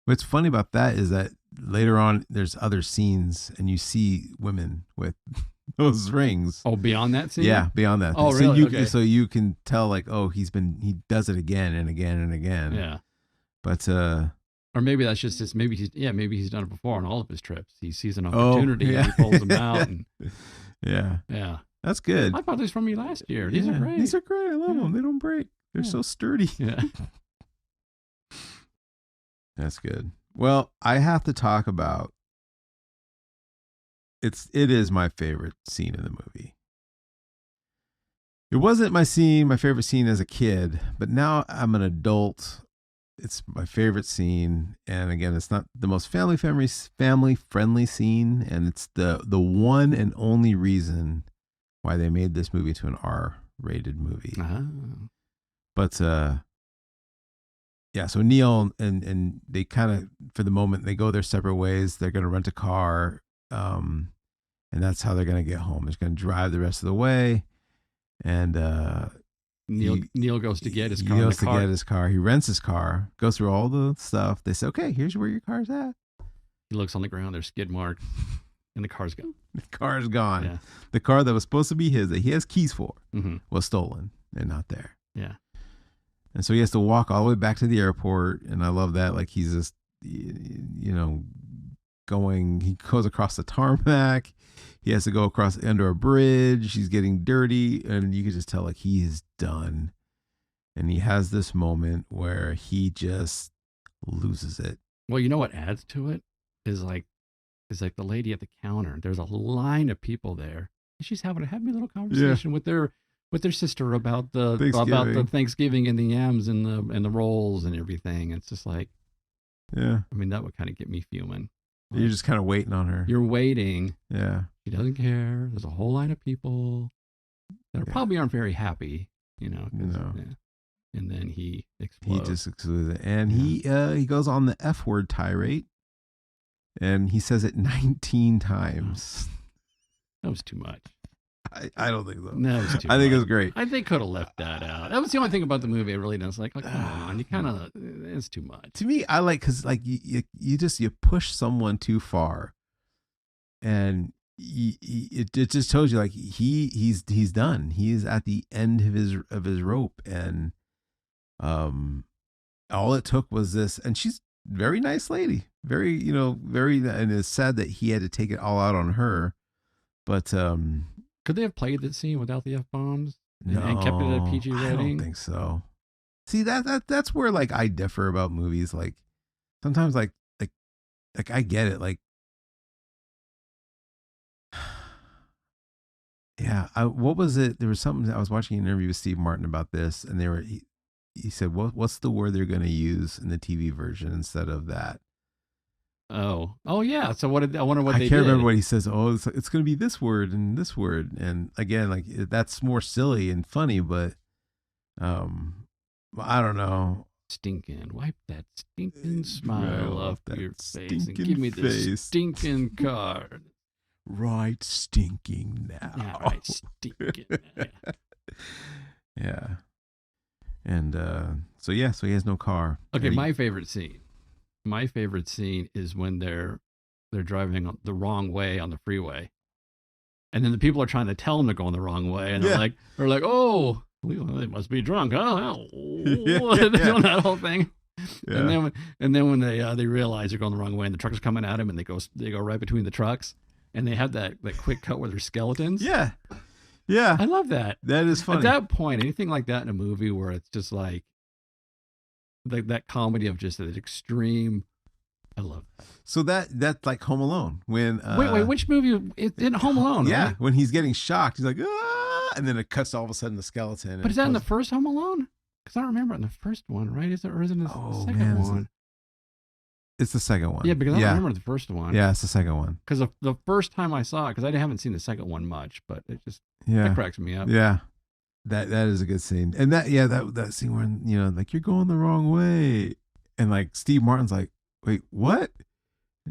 What's funny about that is that later on there's other scenes and you see women with those rings. Oh, beyond that scene? Yeah, beyond that. Oh, so really? You, okay. So you can tell like, oh, he does it again and again and again. Yeah. But or maybe that's just his, maybe he's done it before on all of his trips. He sees an opportunity and he pulls them out. And, yeah. Yeah. That's good. I bought these from you last year. These are great. These are great. I love them. They don't break. They're so sturdy. Yeah. That's good. Well, I have to talk about it is my favorite scene in the movie. It wasn't my favorite scene as a kid, but now I'm an adult. It's my favorite scene. And again, it's not the most family friendly scene. And it's the one and only reason why they made this movie to an R-rated movie. But yeah, so Neil and they kind of, for the moment, they go their separate ways. They're going to rent a car, and that's how they're going to get home. They're going to drive the rest of the way, and Neil goes to get his car. He goes to get his car. He rents his car, goes through all the stuff. They say, okay, here's where your car's at. He looks on the ground. There's skid marks, and the car's gone. The car's gone. Yeah. The car that was supposed to be his, that he has keys for, mm-hmm. was stolen and not there. Yeah. And so he has to walk all the way back to the airport. And I love that. Like he's just, he goes across the tarmac. He has to go across under a bridge. He's getting dirty. And you can just tell like he is done. And he has this moment where he just loses it. Well, you know what adds to it is like the lady at the counter. There's a line of people there. And she's having a happy little conversation with their sister about the Thanksgiving and the yams and the rolls and everything. It's just like, yeah. I mean, that would kind of get me fuming. Like, you're just kind of waiting on her. You're waiting. Yeah. She doesn't care. There's a whole line of people that probably aren't very happy, No. Yeah. And then he explodes. He just explodes it. And he goes on the F word tirade. And he says it 19 times. That was too much. I don't think so. No, it was too I think much. it was great. I think they could have left that out. That was the only thing about the movie I really didn't like. Come on, you kind of, it's too much. To me, I like, because like you push someone too far, and it just tells you like he's done. He's at the end of his rope, and all it took was this. And she's a very nice lady, very and it's sad that he had to take it all out on her, but could they have played that scene without the F-bombs no, and kept it at a PG rating? I don't think so. See, that's where like I differ about movies. Like sometimes like I get it. Like, yeah, what was it? There was something, I was watching an interview with Steve Martin about this, and he said, what's the word they're going to use in the TV version instead of that? Oh yeah. So I wonder what they did. I can't remember what he says. Oh, it's going to be this word and this word. And again, like that's more silly and funny, but I don't know. Stinking. Wipe that stinking smile off your face and give me face. the stinking card. Right, stinking now. Yeah, right, stinking. Yeah. And so he has no car. Okay, my favorite scene. My favorite scene is when they're driving the wrong way on the freeway, and then the people are trying to tell them they're going the wrong way, and they're like, oh, they must be drunk, huh? They're doing that whole thing, and then when they realize they're going the wrong way, and the truck's coming at them, and they go right between the trucks, and they have that quick cut with their skeletons. Yeah, I love that. That is funny. At that point, anything like that in a movie where it's just like that comedy of just an extreme, I love that. So that's like Home Alone when wait, which movie? It's in Home Alone, yeah, right? when he's getting shocked, he's like, ah, and then it cuts all of a sudden the skeleton. But is that in the first Home Alone? Because I don't remember it in the first one, right? Is it in the second one? It's the second one. Yeah, because I don't remember the first one. Yeah, it's the second one. Because the first time I saw it, because I haven't seen the second one much, but it just that cracks me up. Yeah. That is a good scene. And that scene where, like, you're going the wrong way. And like Steve Martin's like, wait, what?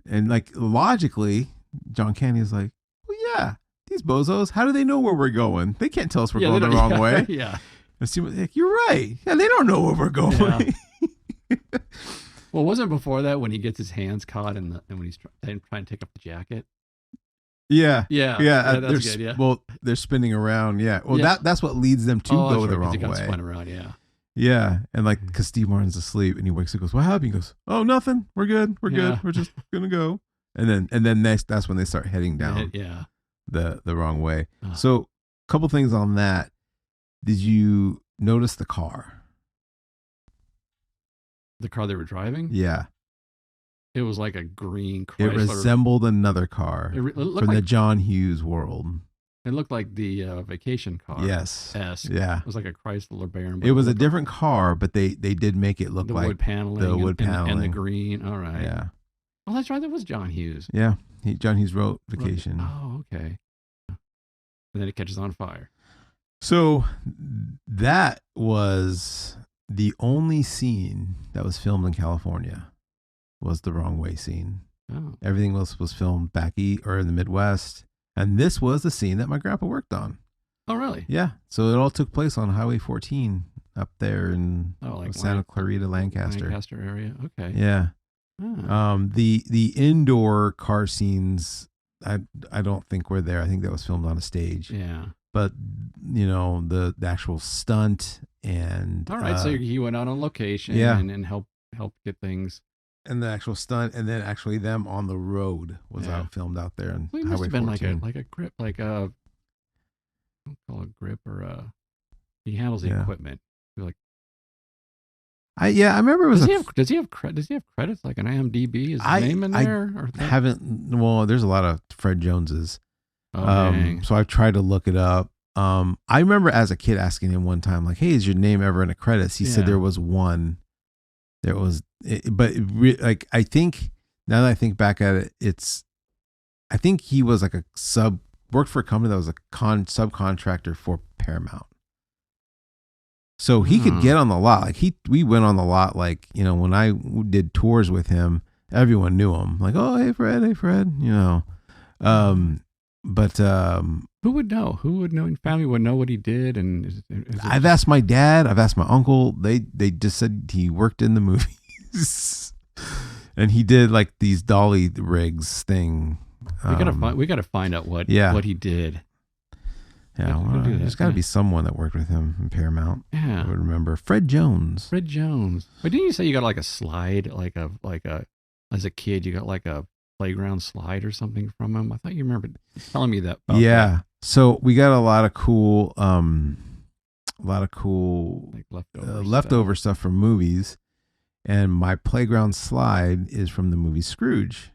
And like logically, John Candy's like, well, yeah, these bozos, how do they know where we're going? They can't tell us we're going the wrong way. Yeah. And Steve was like, you're right. Yeah, they don't know where we're going. Yeah. Well, wasn't it before that when he gets his hands caught and when he's trying to take off the jacket? Yeah. That's good. Yeah. Well, they're spinning around. Yeah. Well, that's what leads them to go the wrong way. Spun around. Yeah. Yeah. And like, because Steve Martin's asleep and he wakes up and goes, what happened? He goes, oh, nothing. We're good. We're good. We're just going to go. And then that's when they start heading down the wrong way. So a couple things on that. Did you notice the car? The car they were driving? Yeah. It was like a green Chrysler. It resembled another car from the John Hughes world. It looked like the vacation car. Yes. Yeah. It was like a Chrysler Baron. It was a different car, but they did make it look like wood paneling, the wood paneling and the green. All right. Yeah. Oh, that's right. That was John Hughes. Yeah. John Hughes wrote Vacation. Oh, okay. And then it catches on fire. So that was the only scene that was filmed in California. Was the wrong way scene. Oh. Everything else was filmed back or in the Midwest. And this was the scene that my grandpa worked on. Oh, really? Yeah. So it all took place on Highway 14 up there in Santa Clarita, Lancaster area. Okay. Yeah. Oh. The indoor car scenes, I don't think were there. I think that was filmed on a stage. Yeah. But the actual stunt and all right. So he went out on location and helped get things. And the actual stunt, and then actually them on the road was filmed out there. And it must have been like a grip, like a, I don't call it a grip or he handles the equipment. Like, I remember it was. Does he have credits like an IMDb? Is his name in there? Well, there's a lot of Fred Joneses. Oh, so I've tried to look it up. I remember as a kid asking him one time, like, "Hey, is your name ever in the credits?" He said there was one. There was, like, I think now that I think back at it, I think he was like worked for a company that was a subcontractor for Paramount. So he could get on the lot. Like we went on the lot. Like, when I did tours with him, everyone knew him. Like, oh, hey Fred, but who would know? Who would know? Family would know what he did. And I've asked my dad. I've asked my uncle. They just said he worked in the movies, and he did like these dolly rigs thing. We gotta find out what he did. Yeah, there's got to be someone that worked with him in Paramount. Yeah, I would remember Fred Jones. But didn't you say you got like a slide, like a as a kid you got like a playground slide or something from him? I thought you remember telling me that. Yeah. So we got a lot of cool, like leftover stuff from movies, and my playground slide is from the movie Scrooge.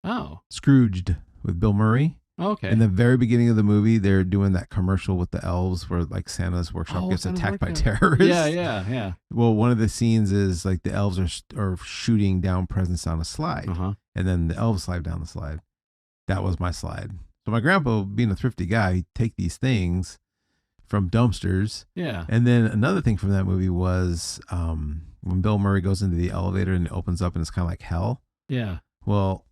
Oh, Scrooged with Bill Murray. Okay. In the very beginning of the movie, they're doing that commercial with the elves where like Santa's workshop gets attacked by terrorists. Yeah. Well, one of the scenes is like the elves are shooting down presents on a slide, and then the elves slide down the slide. That was my slide. So my grandpa, being a thrifty guy, he'd take these things from dumpsters. Yeah. And then another thing from that movie was when Bill Murray goes into the elevator and it opens up and it's kind of like hell. Yeah. Well,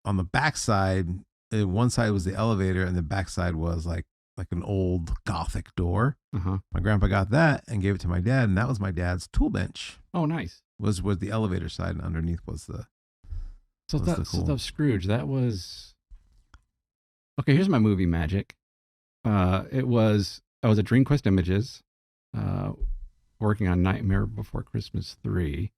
on the backside, one side was the elevator and the backside was like an old Gothic door. My grandpa got that and gave it to my dad, and that was my dad's tool bench. Oh, nice. Was the elevator side, and underneath was the. So that Scrooge, that was. Okay, here's my movie magic. I was at DreamQuest Images, working on Nightmare Before Christmas 3,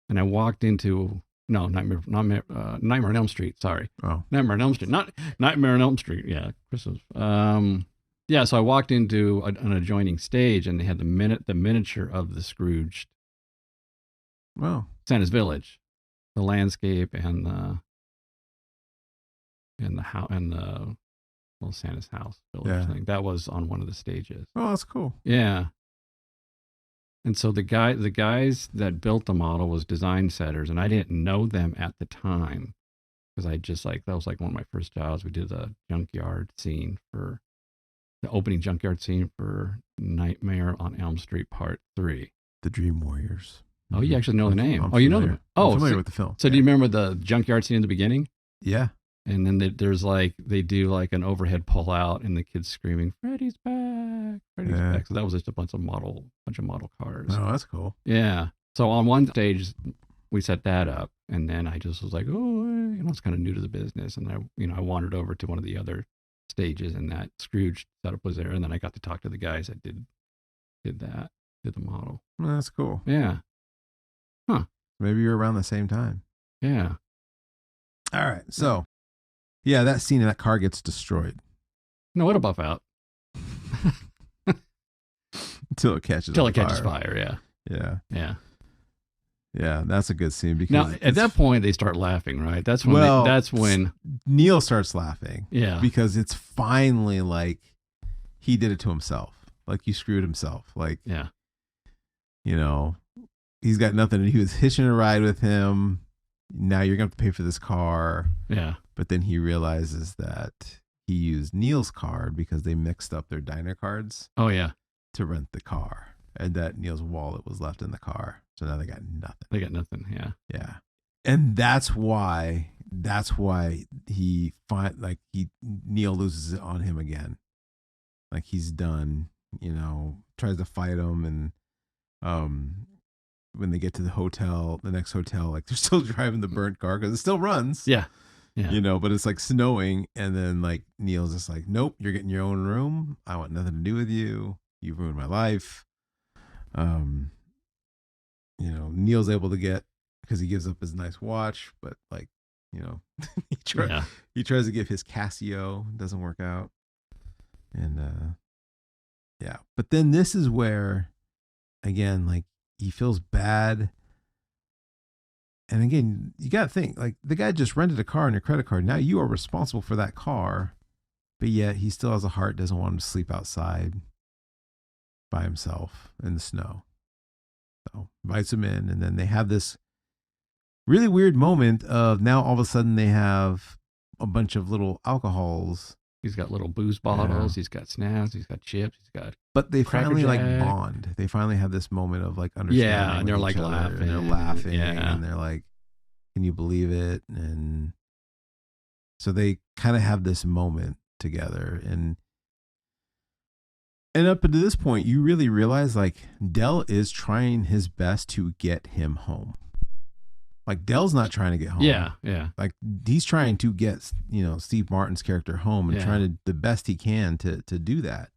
and I walked into. No, Nightmare on Elm Street. Sorry. Oh. Nightmare on Elm Street. Not Nightmare on Elm Street. Yeah, Christmas. So I walked into an adjoining stage, and they had the miniature of the Scrooge. Wow. Santa's Village, the landscape and the Santa's house village thing. That was on one of the stages. Oh, that's cool. Yeah. And so the guys that built the model was design setters, and I didn't know them at the time because I just like that was like one of my first jobs. We did the opening junkyard scene for Nightmare on Elm Street Part 3. The Dream Warriors. Oh, you actually know the name. I'm You know familiar. them. Oh, I'm familiar with the film. So do you remember the junkyard scene in the beginning? Yeah. And then there's like they do like an overhead pull out, and the kids screaming, "Freddy's back! Freddy's back!" So that was just a bunch of model cars. Oh, that's cool. Yeah. So on one stage, we set that up, and then I just was like, oh, I was kind of new to the business, and I wandered over to one of the other stages, and that Scrooge setup was there, and then I got to talk to the guys that did the model. Well, that's cool. Yeah. Huh. Maybe you're around the same time. Yeah. All right. So, yeah, that scene in that car gets destroyed. No, it'll buff out. Until it catches fire. Yeah. Yeah. Yeah. Yeah, that's a good scene because now at that point they start laughing, right? That's when Neil starts laughing. Yeah. Because it's finally like he did it to himself. Like he screwed himself. Like, yeah. You know, he's got nothing. He was hitching a ride with him. Now you're going to have to pay for this car. Yeah. But then he realizes that he used Neil's card because they mixed up their diner cards. Oh, yeah. To rent the car. And that Neil's wallet was left in the car. So now they got nothing. They got nothing. Yeah. Yeah. And that's why Neil loses it on him again. Like he's done, tries to fight him. And when they get to the next hotel, like they're still driving the burnt car because it still runs. Yeah. Yeah. But it's like snowing. And then like Neil's just like, nope, you're getting your own room. I want nothing to do with you. You've ruined my life. Neil's able to get, because he gives up his nice watch, but like, he tries to give his Casio, doesn't work out. And yeah, but then this is where, again, like he feels bad. And again, you got to think, like the guy just rented a car on your credit card. Now you are responsible for that car, but yet he still has a heart, doesn't want him to sleep outside by himself in the snow. So invites him in, and then they have this really weird moment of now all of a sudden they have a bunch of little alcohols. He's got little booze bottles. Yeah. He's got snacks. He's got chips. He's got. But they finally like bond. They finally have this moment of like understanding. Yeah, and they're like laughing. And they're laughing. Yeah. And they're like, "Can you believe it?" And so they kind of have this moment together. And up until this point, you really realize like Del is trying his best to get him home. Like Del's not trying to get home. Yeah, yeah. Like he's trying to get, Steve Martin's character home and trying to the best he can to do that.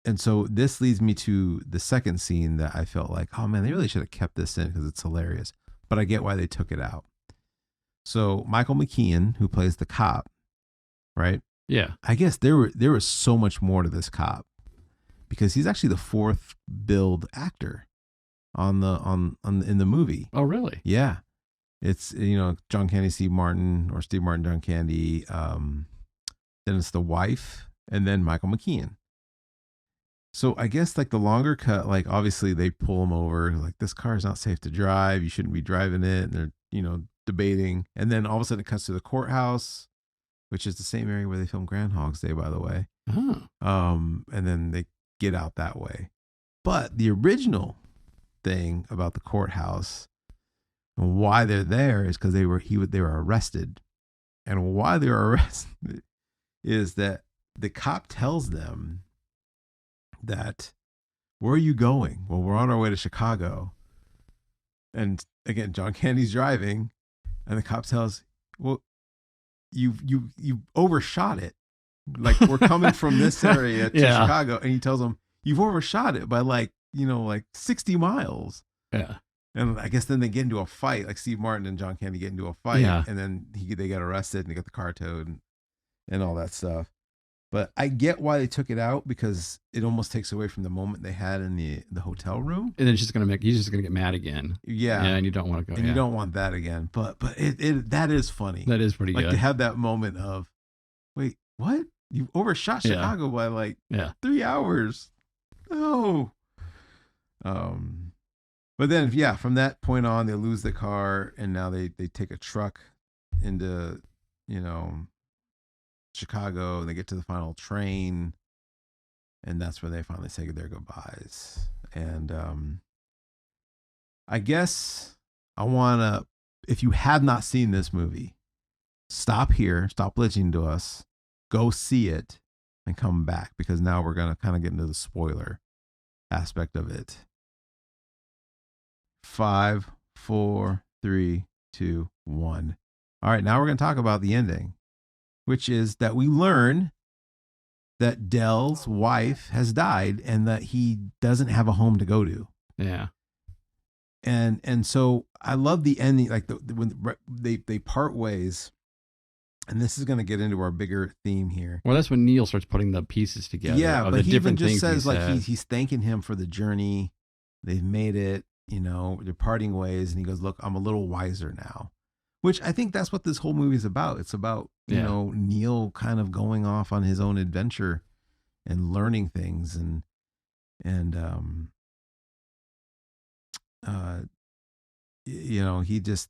And so this leads me to the second scene that I felt like, oh man, they really should have kept this in because it's hilarious. But I get why they took it out. So Michael McKean, who plays the cop, right? Yeah. I guess there was so much more to this cop because he's actually the fourth billed actor in the movie. Oh, really? Yeah. It's, John Candy, Steve Martin, or Steve Martin, John Candy. Then it's the wife, and then Michael McKean. So I guess like the longer cut, like obviously they pull him over, like this car is not safe to drive. You shouldn't be driving it. And they're, debating. And then all of a sudden it cuts to the courthouse, which is the same area where they filmed Groundhog's Day, by the way. Oh. And then they get out that way. But the original thing about the courthouse and why they're there is because they were arrested. And why they were arrested is that the cop tells them that, where are you going? Well, we're on our way to Chicago. And again, John Candy's driving, and the cop tells, well, you overshot it. Like we're coming from this area to Chicago, and he tells them, you've overshot it by like 60 miles. Yeah. And I guess then they get into a fight, like Steve Martin and John Candy get into a fight, and then they get arrested and they get the car towed and all that stuff. But I get why they took it out because it almost takes away from the moment they had in the hotel room. And then he's just gonna get mad again. Yeah. And you don't want to go. And you don't want that again. But it that is funny. That is pretty good. Like to have that moment of, wait, what? You overshot Chicago by 3 hours. No. But then, yeah, from that point on, they lose the car, and now they take a truck into, you know, Chicago, and they get to the final train, and that's where they finally say their goodbyes. And I guess I want to, if you have not seen this movie, stop here, stop listening to us, go see it, and come back, because now we're going to kind of get into the spoiler aspect of it. 5, 4, 3, 2, 1. All right, now we're going to talk about the ending, which is that we learn that Dell's wife has died and that he doesn't have a home to go to. Yeah. And so I love the ending, like when they part ways. And this is going to get into our bigger theme here. Well, that's when Neil starts putting the pieces together. Yeah, of but the he different even just things says, like, said. he's thanking him for the journey. They've made it, you know, they're parting ways. And he goes, look, I'm a little wiser now, which I think that's what this whole movie is about. It's about, you know, Neil kind of going off on his own adventure and learning things. And you know, he just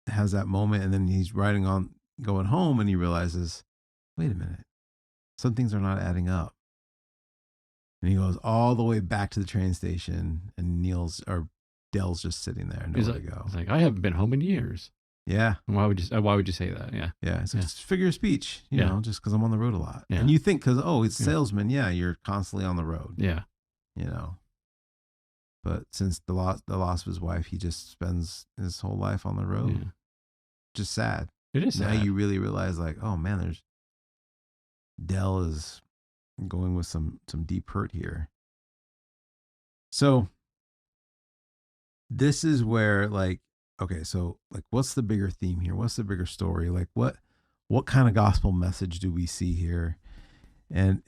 has that moment, and then he's going home, and he realizes, wait a minute, some things are not adding up. And he goes all the way back to the train station, and Dell's just sitting there, nowhere to go. He's like, I haven't been home in years. Yeah. Why would you say that? Yeah. Yeah. It's just figure of speech, you know, just because I'm on the road a lot. Yeah. And you think, because, it's salesman. Yeah. You're constantly on the road. Yeah. You know, but since the loss of his wife, he just spends his whole life on the road. Yeah. Just sad. It is sad. Now you really realize, like, oh man, Dell is going with some deep hurt here. So this is where, like, okay, so like, what's the bigger theme here? What's the bigger story? Like, what kind of gospel message do we see here? And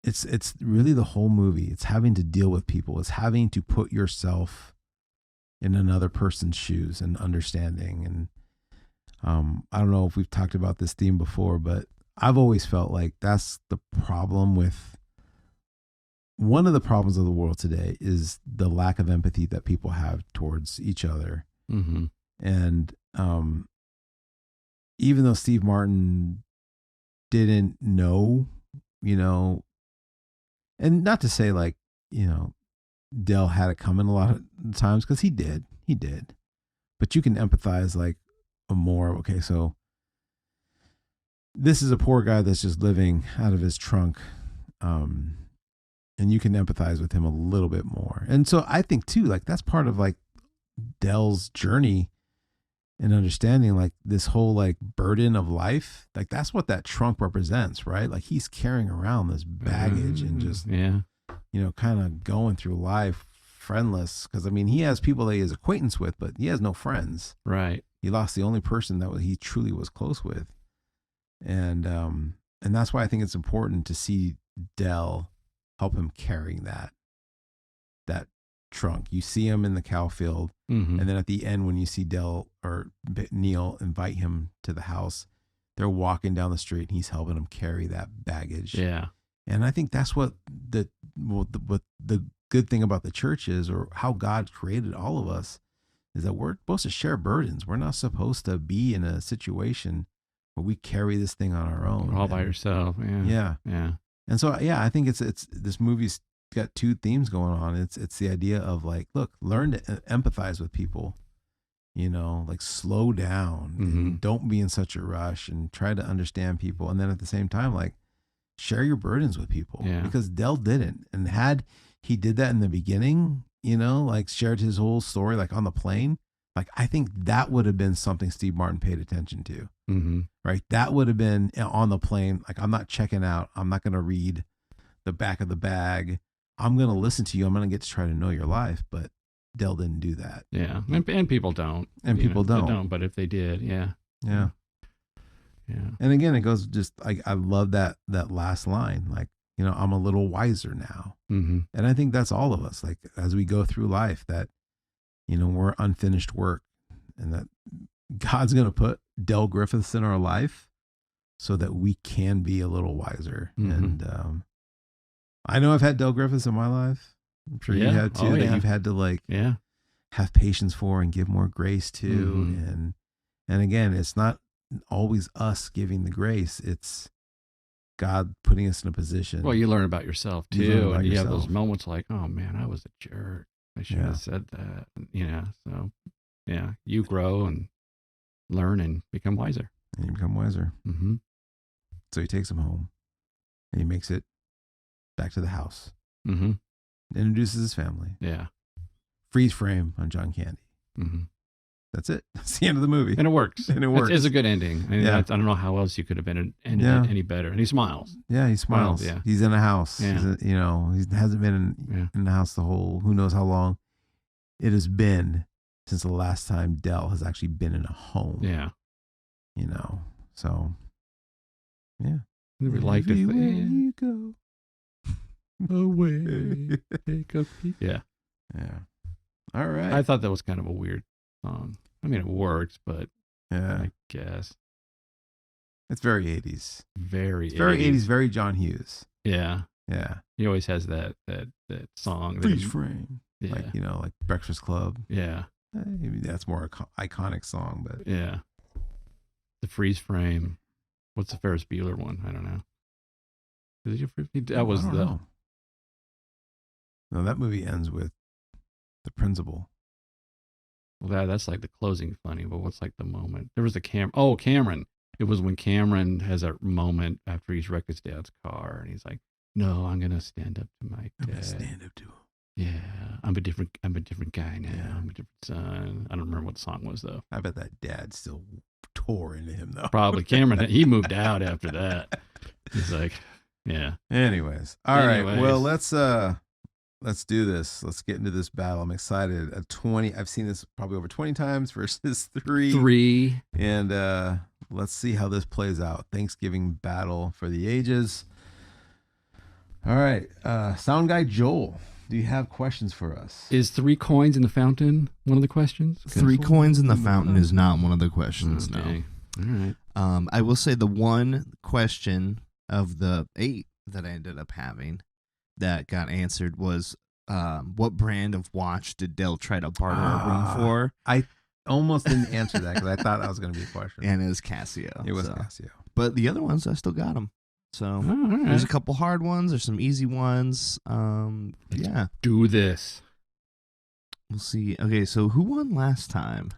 it's really the whole movie. It's having to deal with people. It's having to put yourself in another person's shoes and understanding. And I don't know if we've talked about this theme before, but I've always felt like that's the problem with, one of the problems of the world today is the lack of empathy that people have towards each other. Mm-hmm. And even though Steve Martin didn't know, you know, and not to say, like, you know, Dell had it coming a lot of times, because he did, but you can empathize, like, more. Okay, so this is a poor guy that's just living out of his trunk, and you can empathize with him a little bit more. And so I think too, like, that's part of, like, Dell's journey and understanding, like, this whole, like, burden of life. Like, that's what that trunk represents, right? Like, he's carrying around this baggage and just, you know, kind of going through life friendless. Because I mean, he has people that he has acquaintance with, but he has no friends. Right. He lost the only person that he truly was close with. And that's why I think it's important to see Dell help him carrying that trunk. You see him in the cow field, and then at the end, when you see Dell or Neil invite him to the house, they're walking down the street, and he's helping him carry that baggage. Yeah. And I think that's what the good thing about the church is, or how God created all of us, is that we're supposed to share burdens. We're not supposed to be in a situation where we carry this thing on our own, all by yourself. Yeah. And so, yeah, I think it's this movie's got two themes going on. It's the idea of, like, look, learn to empathize with people, you know, like, slow down and don't be in such a rush, and try to understand people. And then at the same time, like, share your burdens with people, because Dell didn't. And had he did that in the beginning, you know, like, shared his whole story, like, on the plane, like, I think that would have been something Steve Martin paid attention to, right? That would have been on the plane. Like, I'm not checking out. I'm not going to read the back of the bag. I'm going to listen to you. I'm going to get to try to know your life. But Dell didn't do that. Yeah. And people don't. And people don't. They don't. But if they did, yeah. And again, it goes just, like, I love that last line, like, you know, I'm a little wiser now. And I think that's all of us, like, as we go through life, that, you know, we're unfinished work, and that God's going to put Dell Griffiths in our life so that we can be a little wiser. And I know I've had Dell Griffiths in my life, I'm sure you have too, that you've had to like have patience for and give more grace to. And again, it's not always us giving the grace. It's God putting us in a position. Well, you learn about yourself too. And you have those moments like, oh man, I was a jerk. I should have said that. So you grow and learn and become wiser. And you become wiser. Mm-hmm. So he takes him home and he makes it back to the house. Mm-hmm. Introduces his family. Yeah. Freeze frame on John Candy. Mm-hmm. That's it. That's the end of the movie. And it works. It's a good ending. I don't know how else you could have ended it any better. And he smiles. Yeah, he smiles. Yeah. He's in a house. Yeah. He hasn't been in the house the whole, who knows how long. It has been since the last time Dell has actually been in a home. Yeah. So, yeah. We like it. Everywhere you go. Away. Take a peek. Yeah. Yeah. All right. I thought that was kind of a weird song. I mean, it works, but I guess. It's very 80s. Very 80s, very John Hughes. Yeah. Yeah. He always has that song. Freeze frame. Yeah. Like Breakfast Club. Yeah. Maybe that's more iconic song, but. Yeah. The freeze frame. What's the Ferris Bueller one? I don't know. That was I don't know. No, that movie ends with the principal. Well, that's like the closing funny, but what's like the moment? There was a Cameron. It was when Cameron has a moment after he's wrecked his dad's car, and he's like, "No, I'm gonna stand up to my dad. I'm gonna stand up to him. Yeah, I'm a different guy now. Yeah. I'm a different son." I don't remember what the song was though. I bet that dad still tore into him though. Probably Cameron. He moved out after that. He's like, yeah. Anyways, all right. Well, let's do this. Let's get into this battle. I'm excited. I've seen this probably over 20 times versus 3. And let's see how this plays out. Thanksgiving battle for the ages. All right. Sound guy Joel, do you have questions for us? Is 3 coins in the fountain one of the questions? 3 coins in the fountain is not one of the questions, okay. No. All right. I will say the one question of the 8 that I ended up having that got answered was what brand of watch did Dell try to barter a ring for? I almost didn't answer that because I thought that was going to be a question. And it was Casio. It was Casio. But the other ones, I still got them. So right. There's a couple hard ones. There's some easy ones. Yeah. Do this. We'll see. Okay, so who won last time?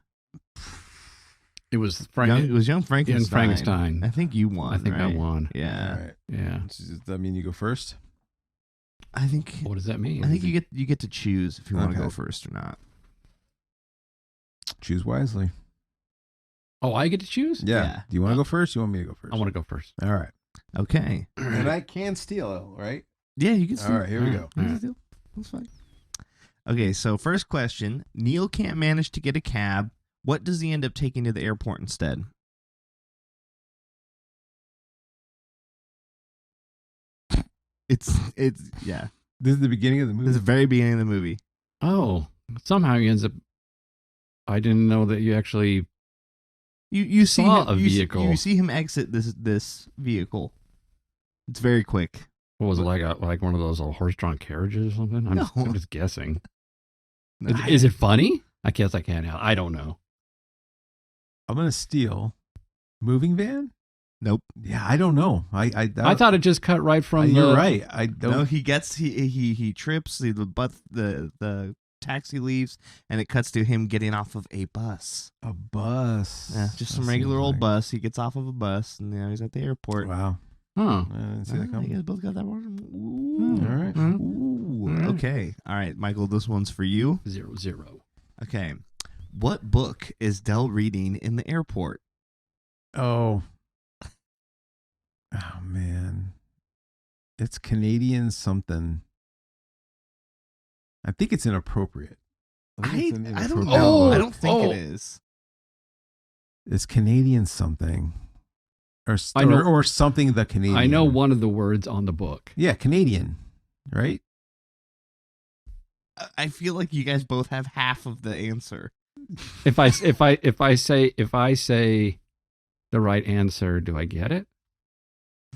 It was It was Young Frankenstein. Young Frankenstein. I think you won. I think I won. Yeah. All right. Yeah. Does that mean you go first? I think. What does that mean? I think you get to choose if you want to go first or not. Choose wisely. Oh, I get to choose? Yeah. Do you want to go first? You want me to go first? I want to go first. All right. Okay. And I can steal, right? Yeah, you can steal. All right, here we go. That's fine. Okay, so first question. Neil can't manage to get a cab. What does he end up taking to the airport instead? It's yeah. This is the beginning of the movie. This is the very beginning of the movie. Oh, somehow he ends up. I didn't know that you actually. You see saw him, a vehicle. You see him exit this vehicle. It's very quick. What was it like one of those little horse-drawn carriages or something? I'm just guessing. No. Is it funny? I guess I can't help. I don't know. I'm gonna steal moving van. Nope. Yeah, I don't know. I thought it just cut right from. You're right. I don't. No, he trips. The taxi leaves, and it cuts to him getting off of a bus. A bus. Yeah, just some regular old bus. He gets off of a bus, and now he's at the airport. Wow. Huh. I didn't see that coming. You guys both got that one. Ooh. All right. Ooh. All right. Okay. All right, Michael. This one's for you. 0-0. Okay. What book is Dell reading in the airport? Oh man, it's Canadian something. I think it's inappropriate. I don't inappropriate know. book. I don't think it is. It's Canadian something, or something. The Canadian. I know one of the words on the book. Yeah, Canadian, right? I feel like you guys both have half of the answer. If I say the right answer, do I get it?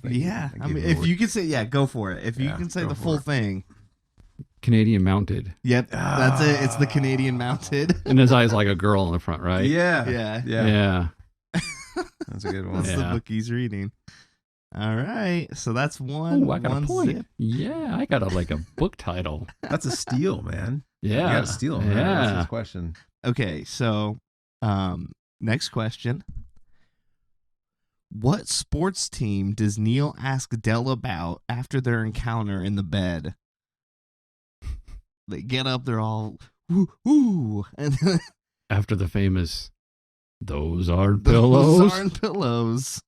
Yeah, I mean, if you can say go for it. If you can say the full thing, Canadian Mounted. Yep, that's it. It's the Canadian Mounted. And his eye's like a girl in the front, right? Yeah. Yeah. Yeah. That's a good one. That's Yeah. the book he's reading. All right, so that's one. Oh, I got a one point. zip. Yeah, I got a book title. That's a steal, man. Yeah. You got a steal. Man. That's Yeah. his question. Okay, so next question. What sports team does Neil ask Dell about after their encounter in the bed? They get up, they're all woo woo, and then After the famous, those aren't pillows. those aren't pillows.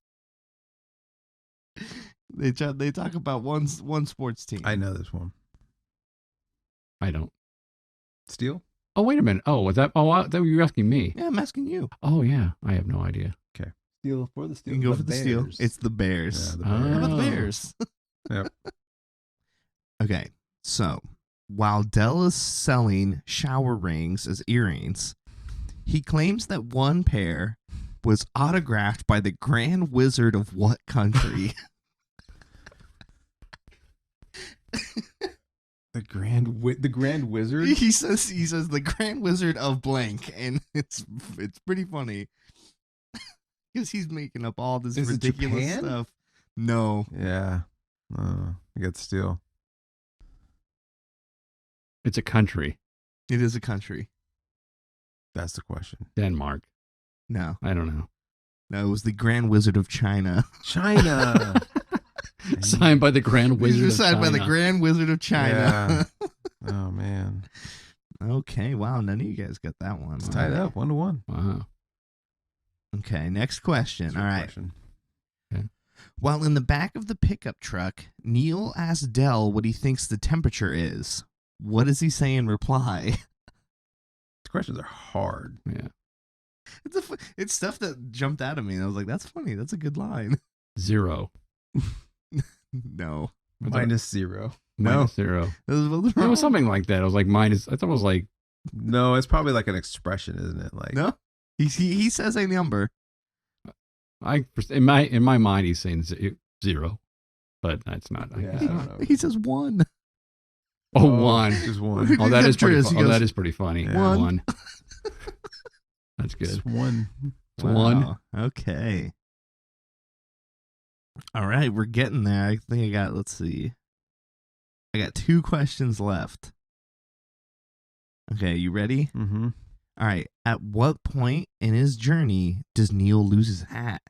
They talk about one sports team. I know this one. I don't. Steal? Oh, wait a minute. Oh, was that? Oh, that you were asking me. Yeah, I'm asking you. Oh, yeah. I have no idea. Steal for the You steal. can go for the steal. Bears. It's the Bears. Yeah, the Ah. Bears. How about the Oh. Bears? Yep. Okay, so while Dell is selling shower rings as earrings, he claims that one pair was autographed by the Grand Wizard of what country? The Grand Wizard. he says the Grand Wizard of blank, and it's pretty funny because he's making up all this Is it ridiculous Japan? stuff. No, Yeah. I got steal. It's a country. it is a country. That's the question. Denmark. No, I don't know. it was the Grand Wizard of China. China. Signed by the Grand Wizard These of are signed by the China. Grand Wizard of China. Oh man, Okay, wow, none of you guys got that one. it's tied up 1-1. Wow. Okay, next question. That's All your right. question. While in the back of the pickup truck, Neil asks Dell what he thinks the temperature is. What does he say in reply? These questions are hard. Yeah. It's stuff that jumped out at me, and I was like, "That's funny. That's a good line." 0. No, -0. Minus 0. it It was something like that. It was like minus. I thought it was like, No, it's probably like an expression, isn't it? Like No, he says a number. in my mind, he's saying 0. But that's not. I Yeah, guess I not. don't know. He says 1. Oh, 1. Just one. Oh, that is pretty. Temperature is, he Oh, that goes, is pretty funny. Yeah. 1. That's good. Just one. It's 1. Wow. Okay. All right, we're getting there. I think I got. Let's see. I got 2 questions left. Okay, you ready? Mm-hmm. All right. At what point in his journey does Neil lose his hat?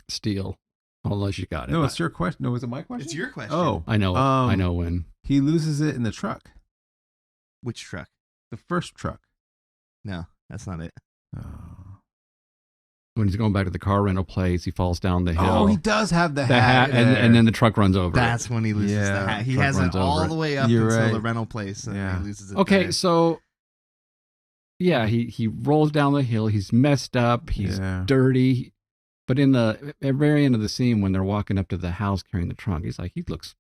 Steal. Unless you got it. No, it's your question. No, is it my question? It's your question. Oh, I know. I know when. He loses it in the truck. Which truck? The first truck. No, that's not it. Oh, When he's going back to the car rental place, he falls down the hill. oh he does have the the hat, there. and then the truck runs over. That's when he loses Yeah, the hat. He truck has it runs all over the it. way up You're until right. the rental place, and Yeah. he loses it. Okay, there. so yeah, he rolls down the hill. He's messed up. He's Yeah. dirty. But in the at very end of the scene, when they're walking up to the house carrying the trunk, he's like, he looks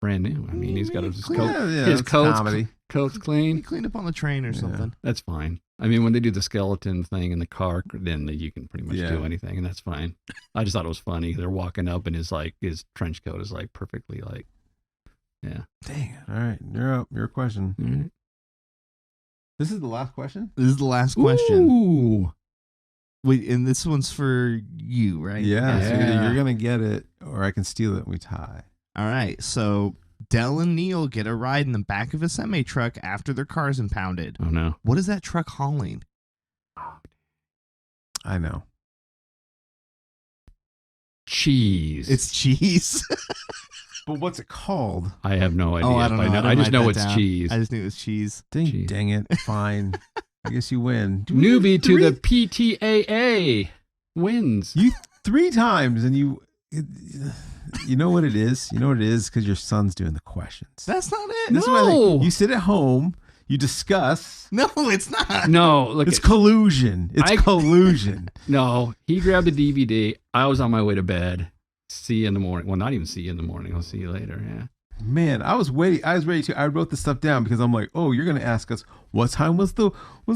brand new. I mean, he's got his Clean. coat. Yeah, his it's coat's comedy. Coat's He clean. cleaned up on the train or Yeah. something. That's fine. I mean, when they do the skeleton thing in the car, then you can pretty much Yeah. do anything, and that's fine. I just thought it was funny. They're walking up, and his trench coat is like perfectly like, yeah. Dang it. All right, you're up. Your question. All right. This is the last question? This is the last question. Ooh. Wait, and this one's for you, right? Yeah. So either Yeah. you're going to get it or I can steal it and we tie. All right. So Dell and Neil get a ride in the back of a semi truck after their car's impounded. Oh no. What is that truck hauling? I know. Cheese. It's cheese. But what's it called? I have no idea. Oh, I don't know. I just write know that it's down. cheese. I just knew it was cheese. Cheese. Dang it. Fine. I guess you win. Newbie to the PTAA wins. You 3 times and you know what it is? You know what it is? Because your son's doing the questions. That's not it. This is what I think. No. You sit at home, you discuss. No, it's not. No, look. It's collusion. It's collusion. No, he grabbed a DVD. I was on my way to bed. See you in the morning. Well, not even see you in the morning. I'll see you later. Yeah. Man, I was waiting. I was ready to. I wrote this stuff down because I'm like, oh, you're going to ask us what time was the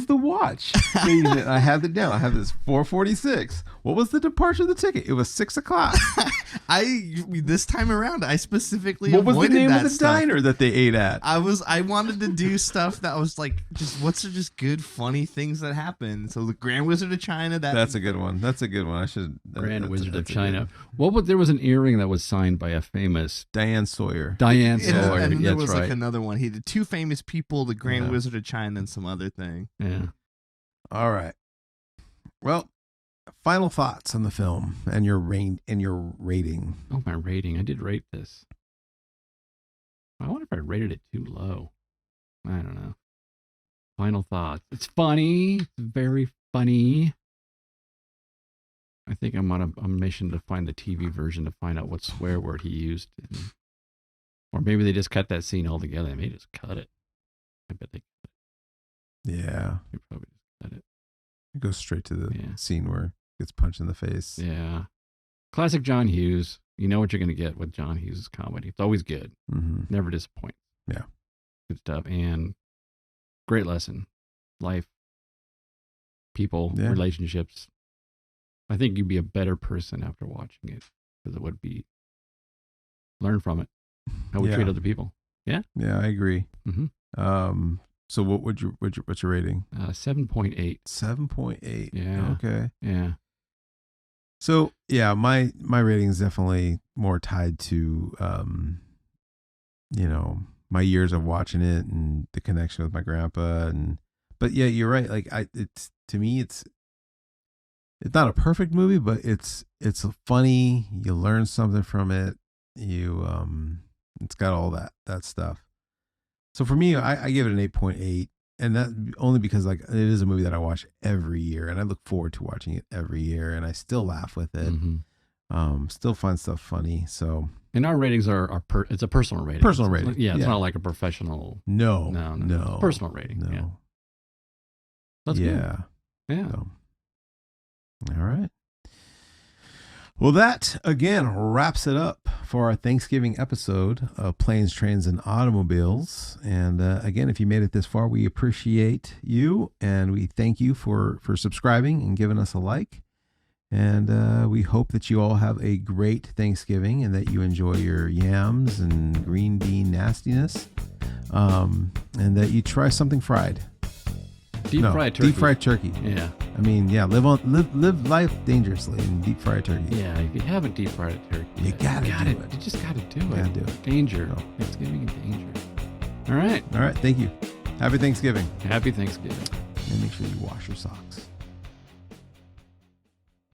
watch? And I have it down. I have this 4:46. What was the departure of the ticket? It was 6:00. This time around, I specifically What was the avoided name that of the stuff. diner that they ate at? I wanted to do stuff that was like what's just good funny things that happen. So the Grand Wizard of China. That's a good one. That's a good one. I should. Grand Wizard of China. There was an earring that was signed by a famous Diane Sawyer. Diane And Sawyer. then there That's was right. like another one. He did two famous people, the Grand Yeah. Wizard of China and some other thing. Yeah. All right. Well, final thoughts on the film and your rating. Oh, my rating. I did rate this. I wonder if I rated it too low. I don't know. Final thoughts. It's funny. It's very funny. I think I'm on a mission to find the TV version to find out what swear word he used. Or maybe they just cut that scene altogether. They may just cut it. I bet they cut it. Yeah. They probably just cut it. It goes straight to the Yeah. scene where he gets punched in the face. Yeah. Classic John Hughes. You know what you're going to get with John Hughes' comedy. It's always good. Mm-hmm. Never disappoints. Yeah. Good stuff. And great lesson. Life, people, Yeah. relationships. I think you'd be a better person after watching it because it would be learn from it. How we Yeah. treat other people. Yeah, I agree. Mm-hmm. So what's your rating? 7.8. 7.8. Yeah. Okay. Yeah. So yeah, my rating is definitely more tied to my years of watching it and the connection with my grandpa but yeah, you're right. Like it's not a perfect movie, but it's funny. You learn something from it. It's got all that stuff. So for me, I give it an 8.8, and that only because like it is a movie that I watch every year, and I look forward to watching it every year, and I still laugh with it. Mm-hmm. Still find stuff funny. So And our ratings are it's a personal rating. Personal It's- rating, Yeah, it's yeah. not like a professional. no. It's a personal rating. No. Yeah. That's good. yeah. Yeah. So, all right. Well, that again wraps it up for our Thanksgiving episode of Planes, Trains, and Automobiles. And again, if you made it this far, we appreciate you, and we thank you for subscribing and giving us a like. And we hope that you all have a great Thanksgiving and that you enjoy your yams and green bean nastiness, and that you try something fried. Deep fried turkey. Deep fried turkey. Yeah. I mean, yeah, live life dangerously and deep fry turkey. Yeah. If you haven't deep fried a turkey, You gotta do it. You just gotta do it. Gotta do it. Danger. Oh. Thanksgiving and danger. All right. All right, thank you. Happy Thanksgiving. Happy Thanksgiving. And make sure you wash your socks.